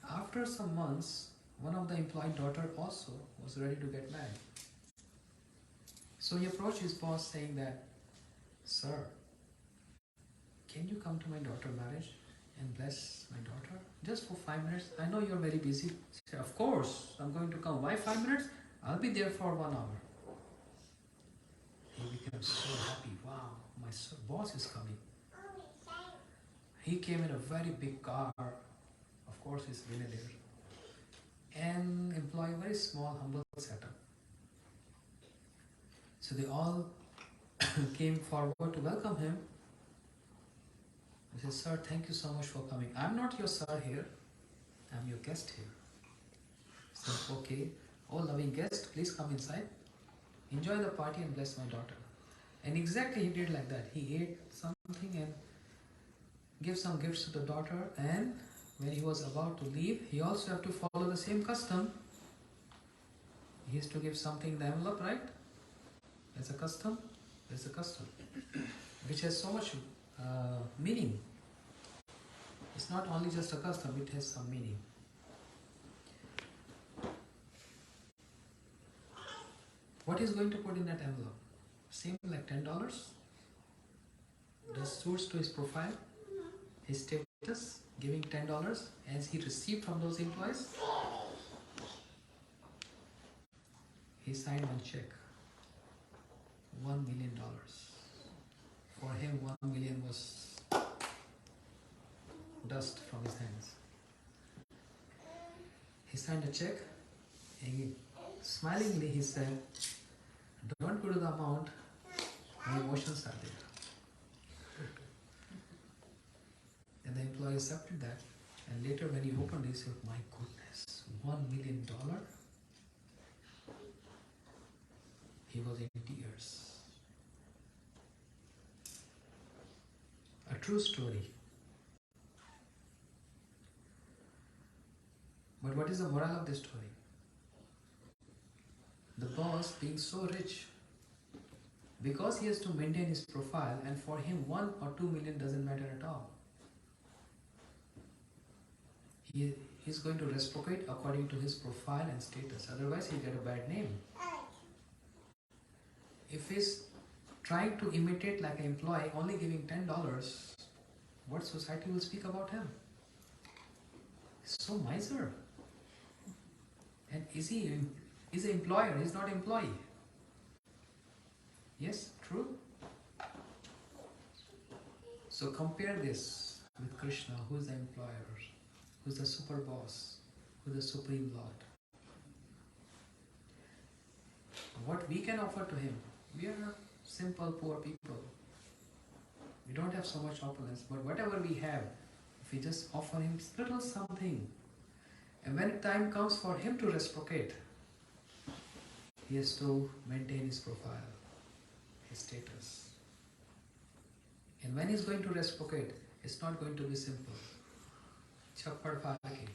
S1: After some months, one of the employee daughter also was ready to get married. So he approached his boss saying that, sir, can you come to my daughter's marriage and bless my daughter? Just for 5 minutes. I know you're very busy. He said, of course, I'm going to come. Why 5 minutes? I'll be there for 1 hour. He became so happy. Wow, my boss is coming. He came in a very big car. Of course, he's a millionaire. And employ a very small, humble setup. So they all came forward to welcome him. He said, sir, thank you so much for coming. I'm not your sir here. I'm your guest here. He said, okay. Oh, loving guest, please come inside. Enjoy the party and bless my daughter. And exactly he did like that. He ate something and gave some gifts to the daughter. And when he was about to leave, he also had to follow the same custom. He has to give something in the envelope, right? As a custom. There's a custom which has so much meaning. It's not only just a custom, it has some meaning. What is going to put in that envelope? Same like $10? Does suits to his profile, his status, giving $10 as he received from those employees? He signed one check, $1 million. For him, 1 million was dust from his hands. He signed a check and smilingly he said, don't go to the amount, my emotions are there. And the employee accepted that. And later when he opened it, he said, my goodness, $1 million? He was in tears. A true story. But what is the moral of this story? The boss being so rich, because he has to maintain his profile, and for him 1 or 2 million doesn't matter at all. He's going to reciprocate according to his profile and status, otherwise he'll get a bad name. If he's trying to imitate like an employee, only giving $10, what society will speak about him? He's so miser. And is an employer, he's not employee. Yes, true? So compare this with Krishna, who is the employer, who is the super boss, who is the supreme lord. What we can offer to him, we are simple, poor people. We don't have so much opulence, but whatever we have, if we just offer him little something, and when time comes for him to reciprocate, he has to maintain his profile, his status. And when he's going to reciprocate, it's not going to be simple. Chappad Falaki.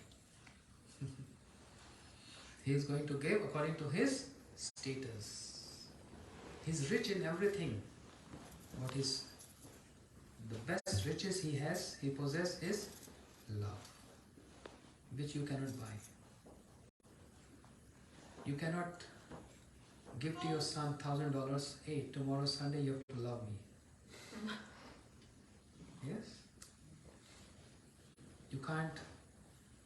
S1: He is going to give according to his status. He's rich in everything. What is the best riches he has, he possesses is love, which you cannot buy. You cannot give to your son $1,000, hey, tomorrow Sunday you have to love me. Yes? You can't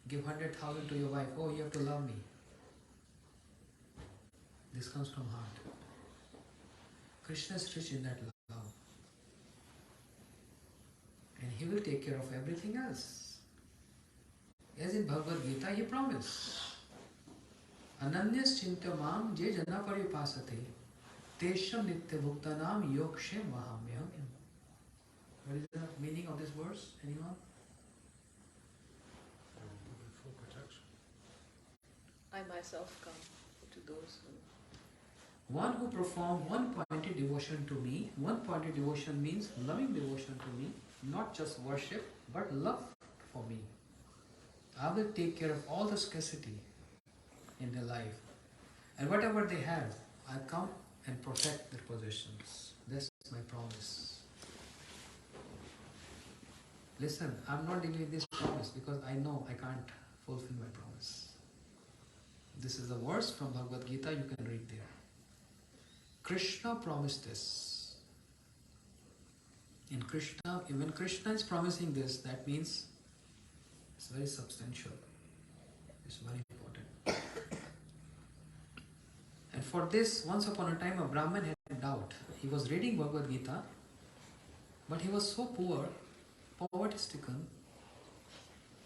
S1: give 100,000 to your wife, oh, you have to love me. This comes from heart. Krishna is rich in that love. And he will take care of everything else. As in Bhagavad Gita, he promised. Ananyas chintamam je jana paripasate tesham nitya bhuktanam yokshe mahamyam. What is the meaning of this verse? Anyone?
S3: Full protection.
S2: I myself come to those who...
S1: One who perform one-pointed devotion to me. One-pointed devotion means loving devotion to me, not just worship, but love for me. I will take care of all the scarcity in their life. And whatever they have, I come and protect their possessions. That's my promise. Listen, I'm not dealing with this promise because I know I can't fulfill my promise. This is a verse from Bhagavad Gita, you can read there. Krishna promised this. In Krishna, when Krishna is promising this, that means it's very substantial. It's very important. And for this, once upon a time, a Brahmin had doubt. He was reading Bhagavad Gita, but he was so poor, poverty-stricken.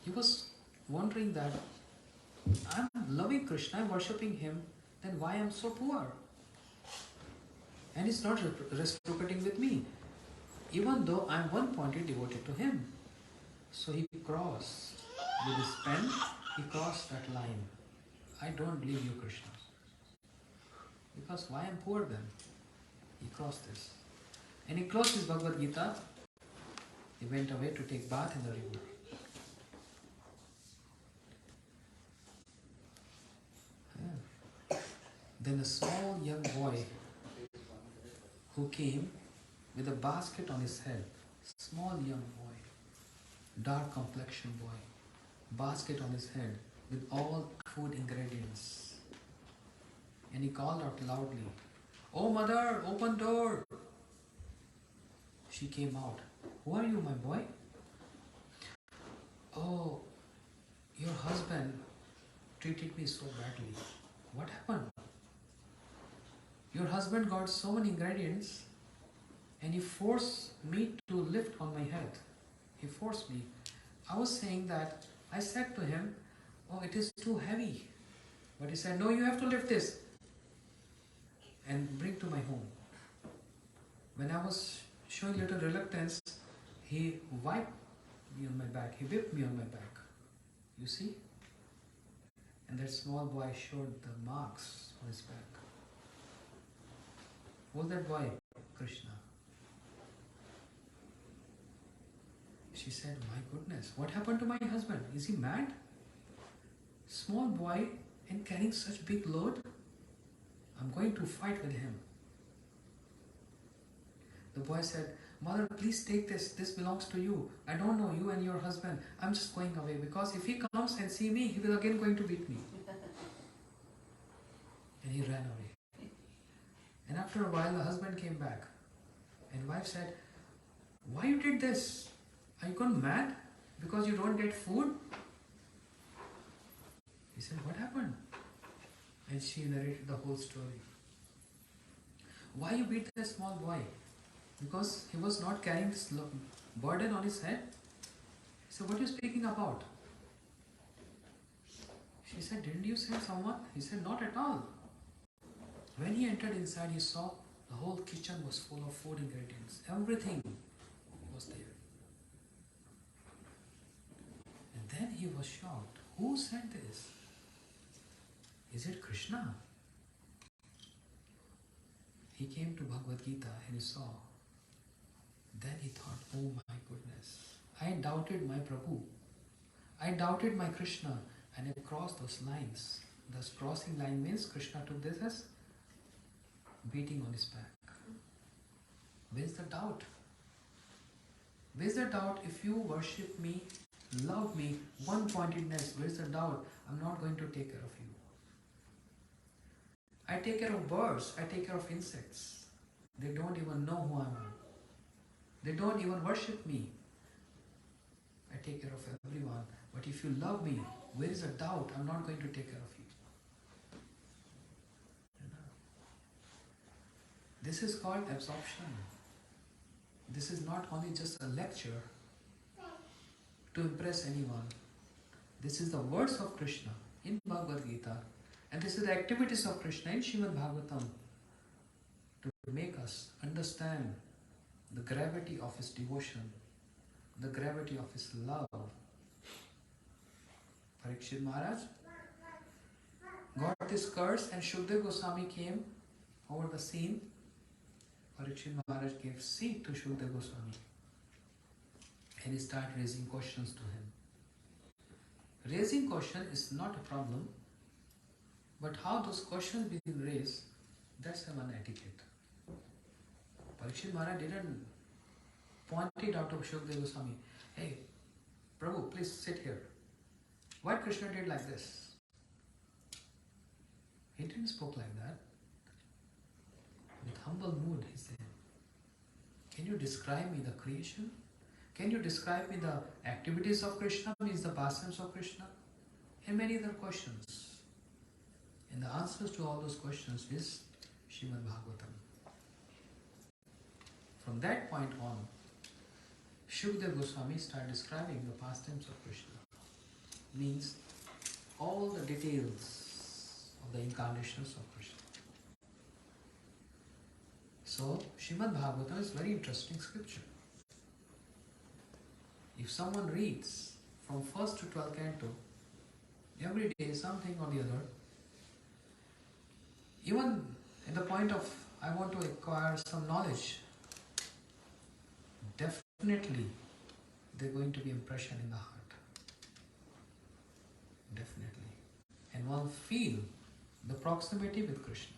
S1: He was wondering that I'm loving Krishna, I'm worshipping him, then why I'm so poor? And he's not reciprocating with me, even though I'm one-pointed devoted to him. So he crossed with his pen, he crossed that line. I don't believe you, Krishna. Because why I'm poor then? He crossed this. And he closed his Bhagavad Gita. He went away to take bath in the river. Yeah. Then a small young boy who came with a basket on his head. Small young boy, dark complexion boy, basket on his head with all food ingredients. And he called out loudly, "Oh mother, open door!" She came out. "Who are you, my boy?" "Oh, your husband treated me so badly." "What happened?" "Your husband got so many ingredients and he forced me to lift on my head. He forced me. I was saying that, I said to him, "Oh, it is too heavy." But he said, "No, you have to lift this and bring to my home." When I was showing little reluctance, he wiped me on my back. He whipped me on my back. You see? And that small boy showed the marks on his back. Who was that boy? Krishna. She said, "My goodness, what happened to my husband? Is he mad? Small boy and carrying such big load? I'm going to fight with him." The boy said, "Mother, please take this. This belongs to you. I don't know you and your husband. I'm just going away because if he comes and see me, he will again going to beat me." And he ran away. And after a while, the husband came back. And wife said, "Why you did this? Are you gone mad because you don't get food?" He said, "What happened?" And she narrated the whole story. "Why you beat that small boy? Because he was not carrying this burden on his head?" He said, "What are you speaking about?" She said, "Didn't you send someone?" He said, "Not at all." When he entered inside, he saw the whole kitchen was full of food ingredients. Everything was there. And then he was shocked. Who sent this? Is it Krishna? He came to Bhagavad Gita and he saw. Then he thought, "Oh my goodness, I doubted my Prabhu. I doubted my Krishna and I crossed those lines." Thus crossing line means Krishna took this as beating on his back. Where is the doubt? Where is the doubt? If you worship me, love me, one-pointedness, where is the doubt? I'm not going to take care of you. I take care of birds, I take care of insects. They don't even know who I am. They don't even worship me. I take care of everyone. But if you love me, where is the doubt? I'm not going to take care of you. This is called absorption. This is not only just a lecture to impress anyone. This is the words of Krishna in Bhagavad Gita. And this is the activities of Krishna in Srimad Bhagavatam to make us understand the gravity of his devotion, the gravity of his love. Parikshit Maharaj got this curse and Shukdev Goswami came over the scene. Parikshit Maharaj gave seat to Shukdev Goswami and he started raising questions to him. Raising question is not a problem, but how those questions being raised, that's an etiquette. Parikshit Maharaj didn't point it out to Shukdev Goswami. "Hey, Prabhu, please sit here. Why Krishna did like this?" He didn't spoke like that. With humble mood, he said, "Can you describe me the creation? Can you describe me the activities of Krishna, means the pastimes of Krishna?" And many other questions. And the answers to all those questions is Srimad Bhagavatam. From that point on, Shukdev Goswami started describing the pastimes of Krishna. Means all the details of the incarnations of Krishna. So, Srimad Bhagavatam is very interesting scripture. If someone reads from 1st to 12th canto, every day something or the other, even at the point of I want to acquire some knowledge, definitely they're going to be impression in the heart. Definitely. And one feel the proximity with Krishna.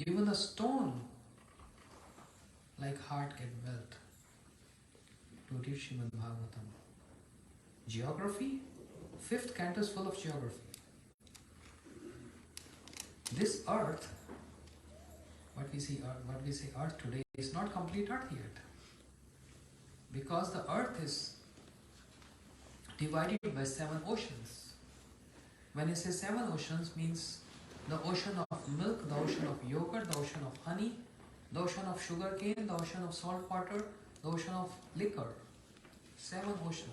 S1: Even a stone like heart can melt to read Srimad Bhagavatam. Geography, 5th canto is full of geography. This earth, what we say earth today, is not complete earth yet. Because the earth is divided by 7 oceans. When I say 7 oceans, means the ocean of milk, the ocean of yogurt, the ocean of honey, the ocean of sugar cane, the ocean of salt water, the ocean of liquor. 7 oceans.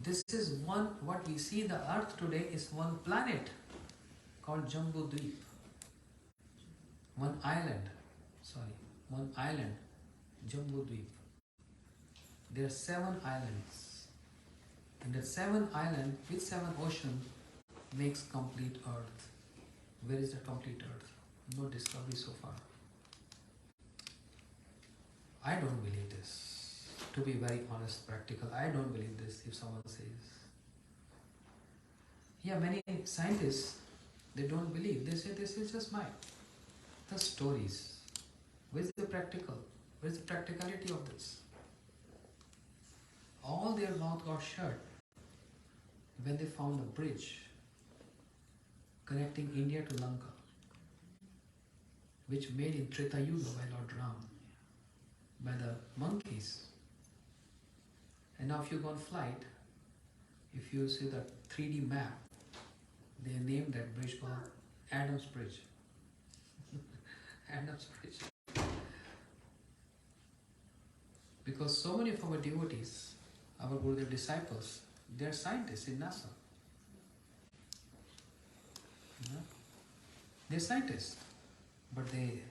S1: This is one, what we see the earth today is one planet called Jambu Dweep. One island, Jambu Dweep. There are 7 islands. And that 7 island with 7 ocean makes complete earth. Where is the complete earth? No discovery so far. I don't believe this. To be very honest, practical, I don't believe this if someone says. Yeah, many scientists, they don't believe. They say this is just the stories. Where's the practical? Where's the practicality of this? All their mouth got shut when they found a bridge connecting India to Lanka, which made in Treta Yuga by Lord Ram, by the monkeys. And now if you go on flight, if you see the 3D map, they named that bridge called Adam's Bridge. Adam's Bridge. Because so many of our devotees, our Gurudev disciples, they are scientists in NASA. They are scientists, but they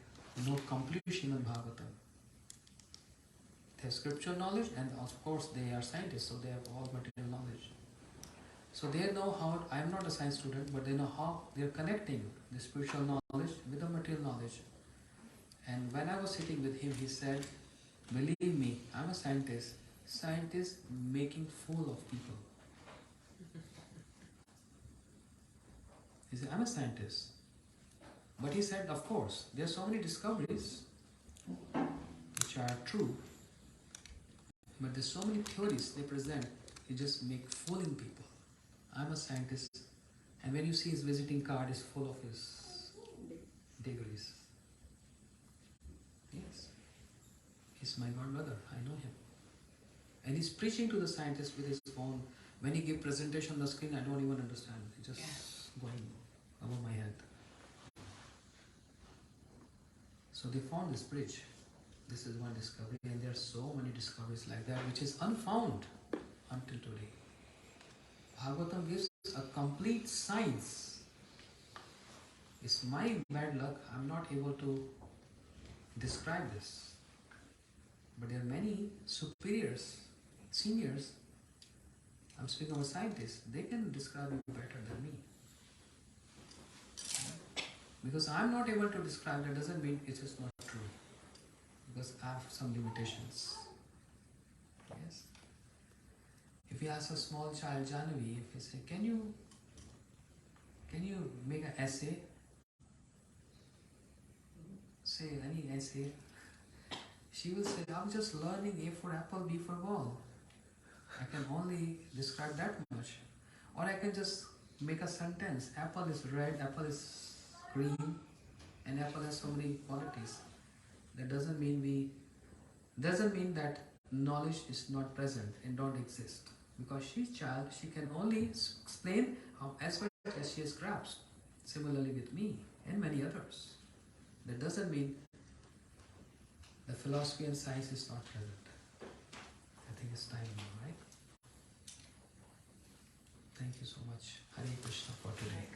S1: know complete Srimad Bhagavatam. They have scriptural knowledge, and of course they are scientists, so they have all material knowledge. So they know how, I am not a science student, but they know how they are connecting the spiritual knowledge with the material knowledge. And when I was sitting with him, he said, believe me, I'm a scientist making fool of people. He said, I'm a scientist. But he said, of course, there are so many discoveries which are true, but there's so many theories they present, you just make fooling people. I'm a scientist, and when you see his visiting card is full of his degrees. Yes, he's my godbrother, I know him. And he's preaching to the scientists with his phone. When he gives presentation on the screen, I don't even understand. It's just going above my head. So they found this bridge. This is one discovery, and there are so many discoveries like that which is unfound until today. Bhagavatam gives a complete science. It's my bad luck, I'm not able to describe this. But there are many superiors, seniors, I'm speaking of scientists, they can describe it better than me. Because I'm not able to describe, that doesn't mean it is not true. Because I have some limitations. Yes. If you ask a small child, Janavi, if you say, can you make an essay? Say any essay. She will say, I'm just learning A for apple, B for ball. I can only describe that much. Or I can just make a sentence. Apple is red, apple is green, and apple has so many qualities. That doesn't mean that knowledge is not present and don't exist. Because she's child, she can only explain how as much as she has grasped. Similarly with me and many others. That doesn't mean the philosophy and science is not present. I think it's time now, right? Thank you so much. Hare Krishna for today.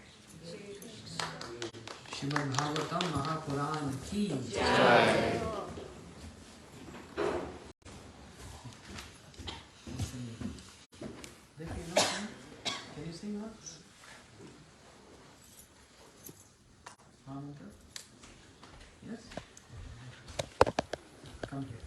S1: Srimad Bhagavatam Mahapuran ki Jai. Can you sing what? Yes? Come here.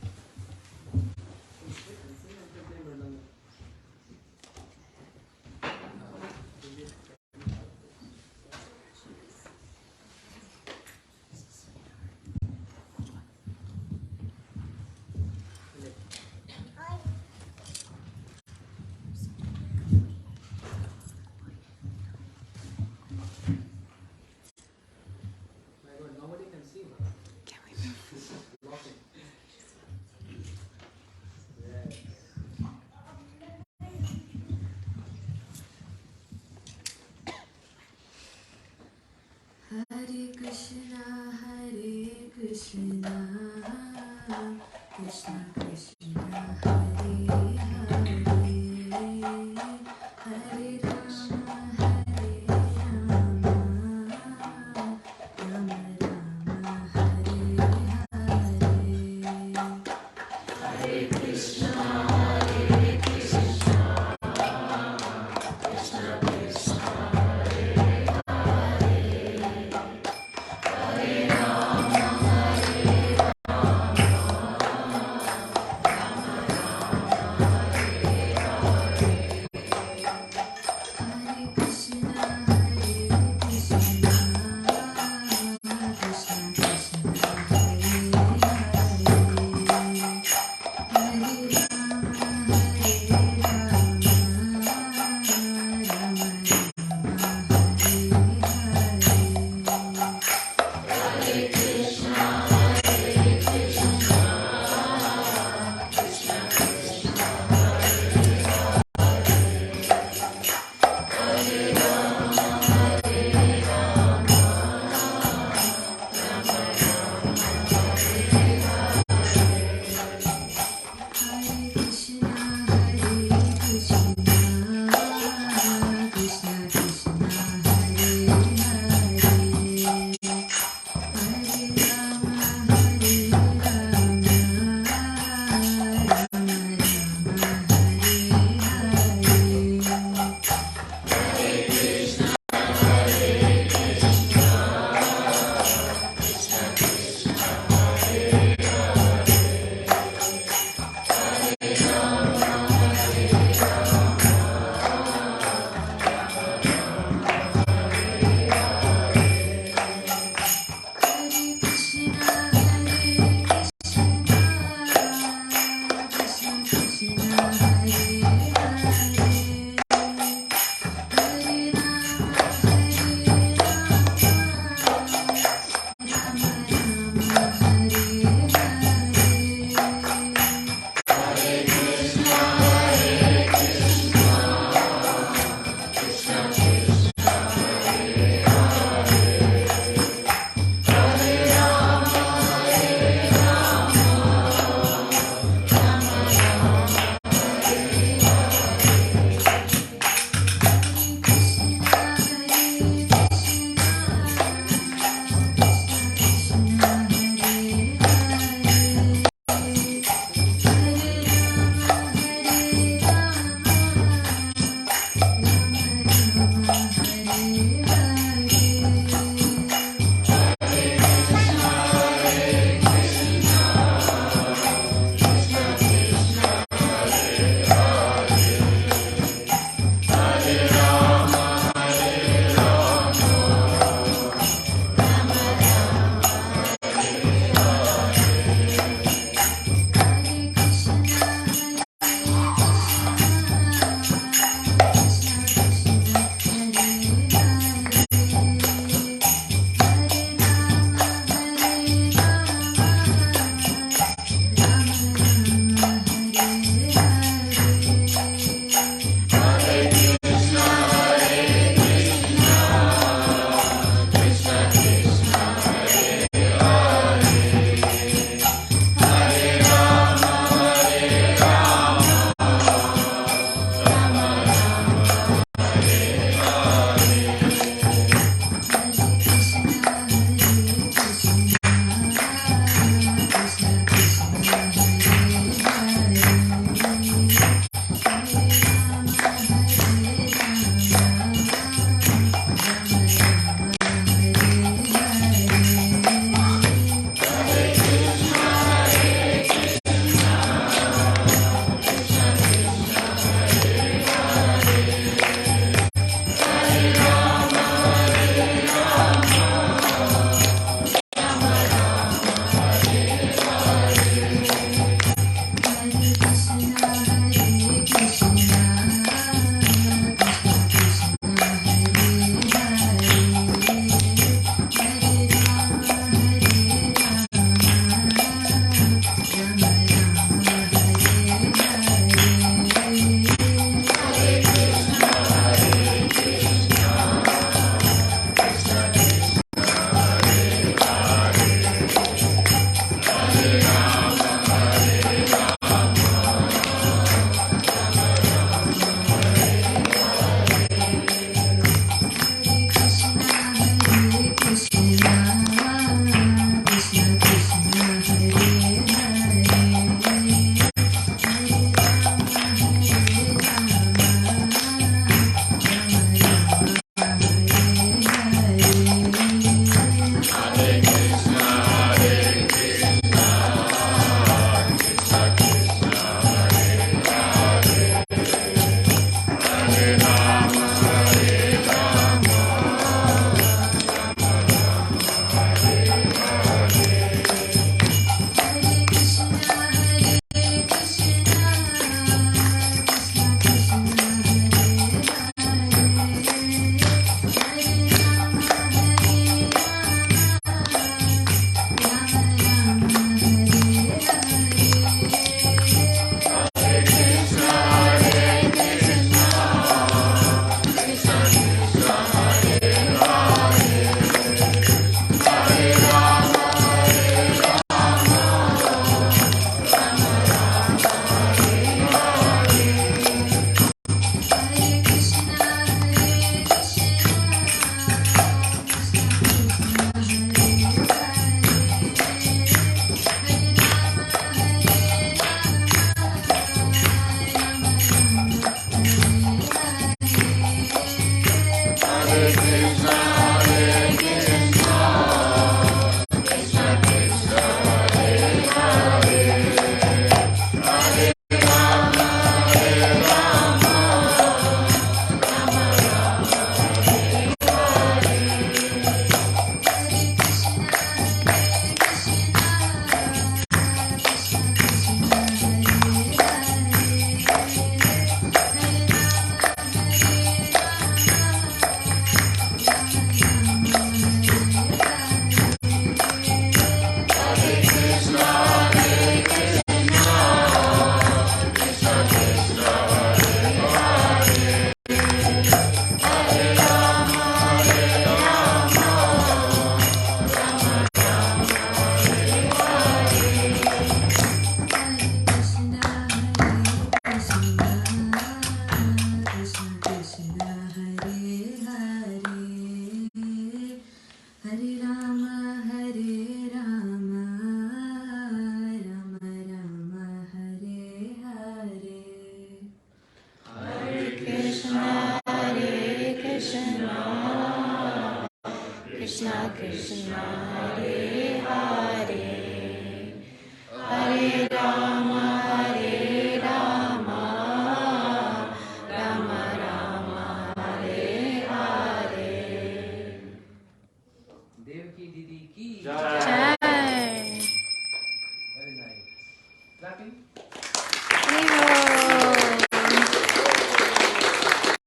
S2: Krishna Krishna Hare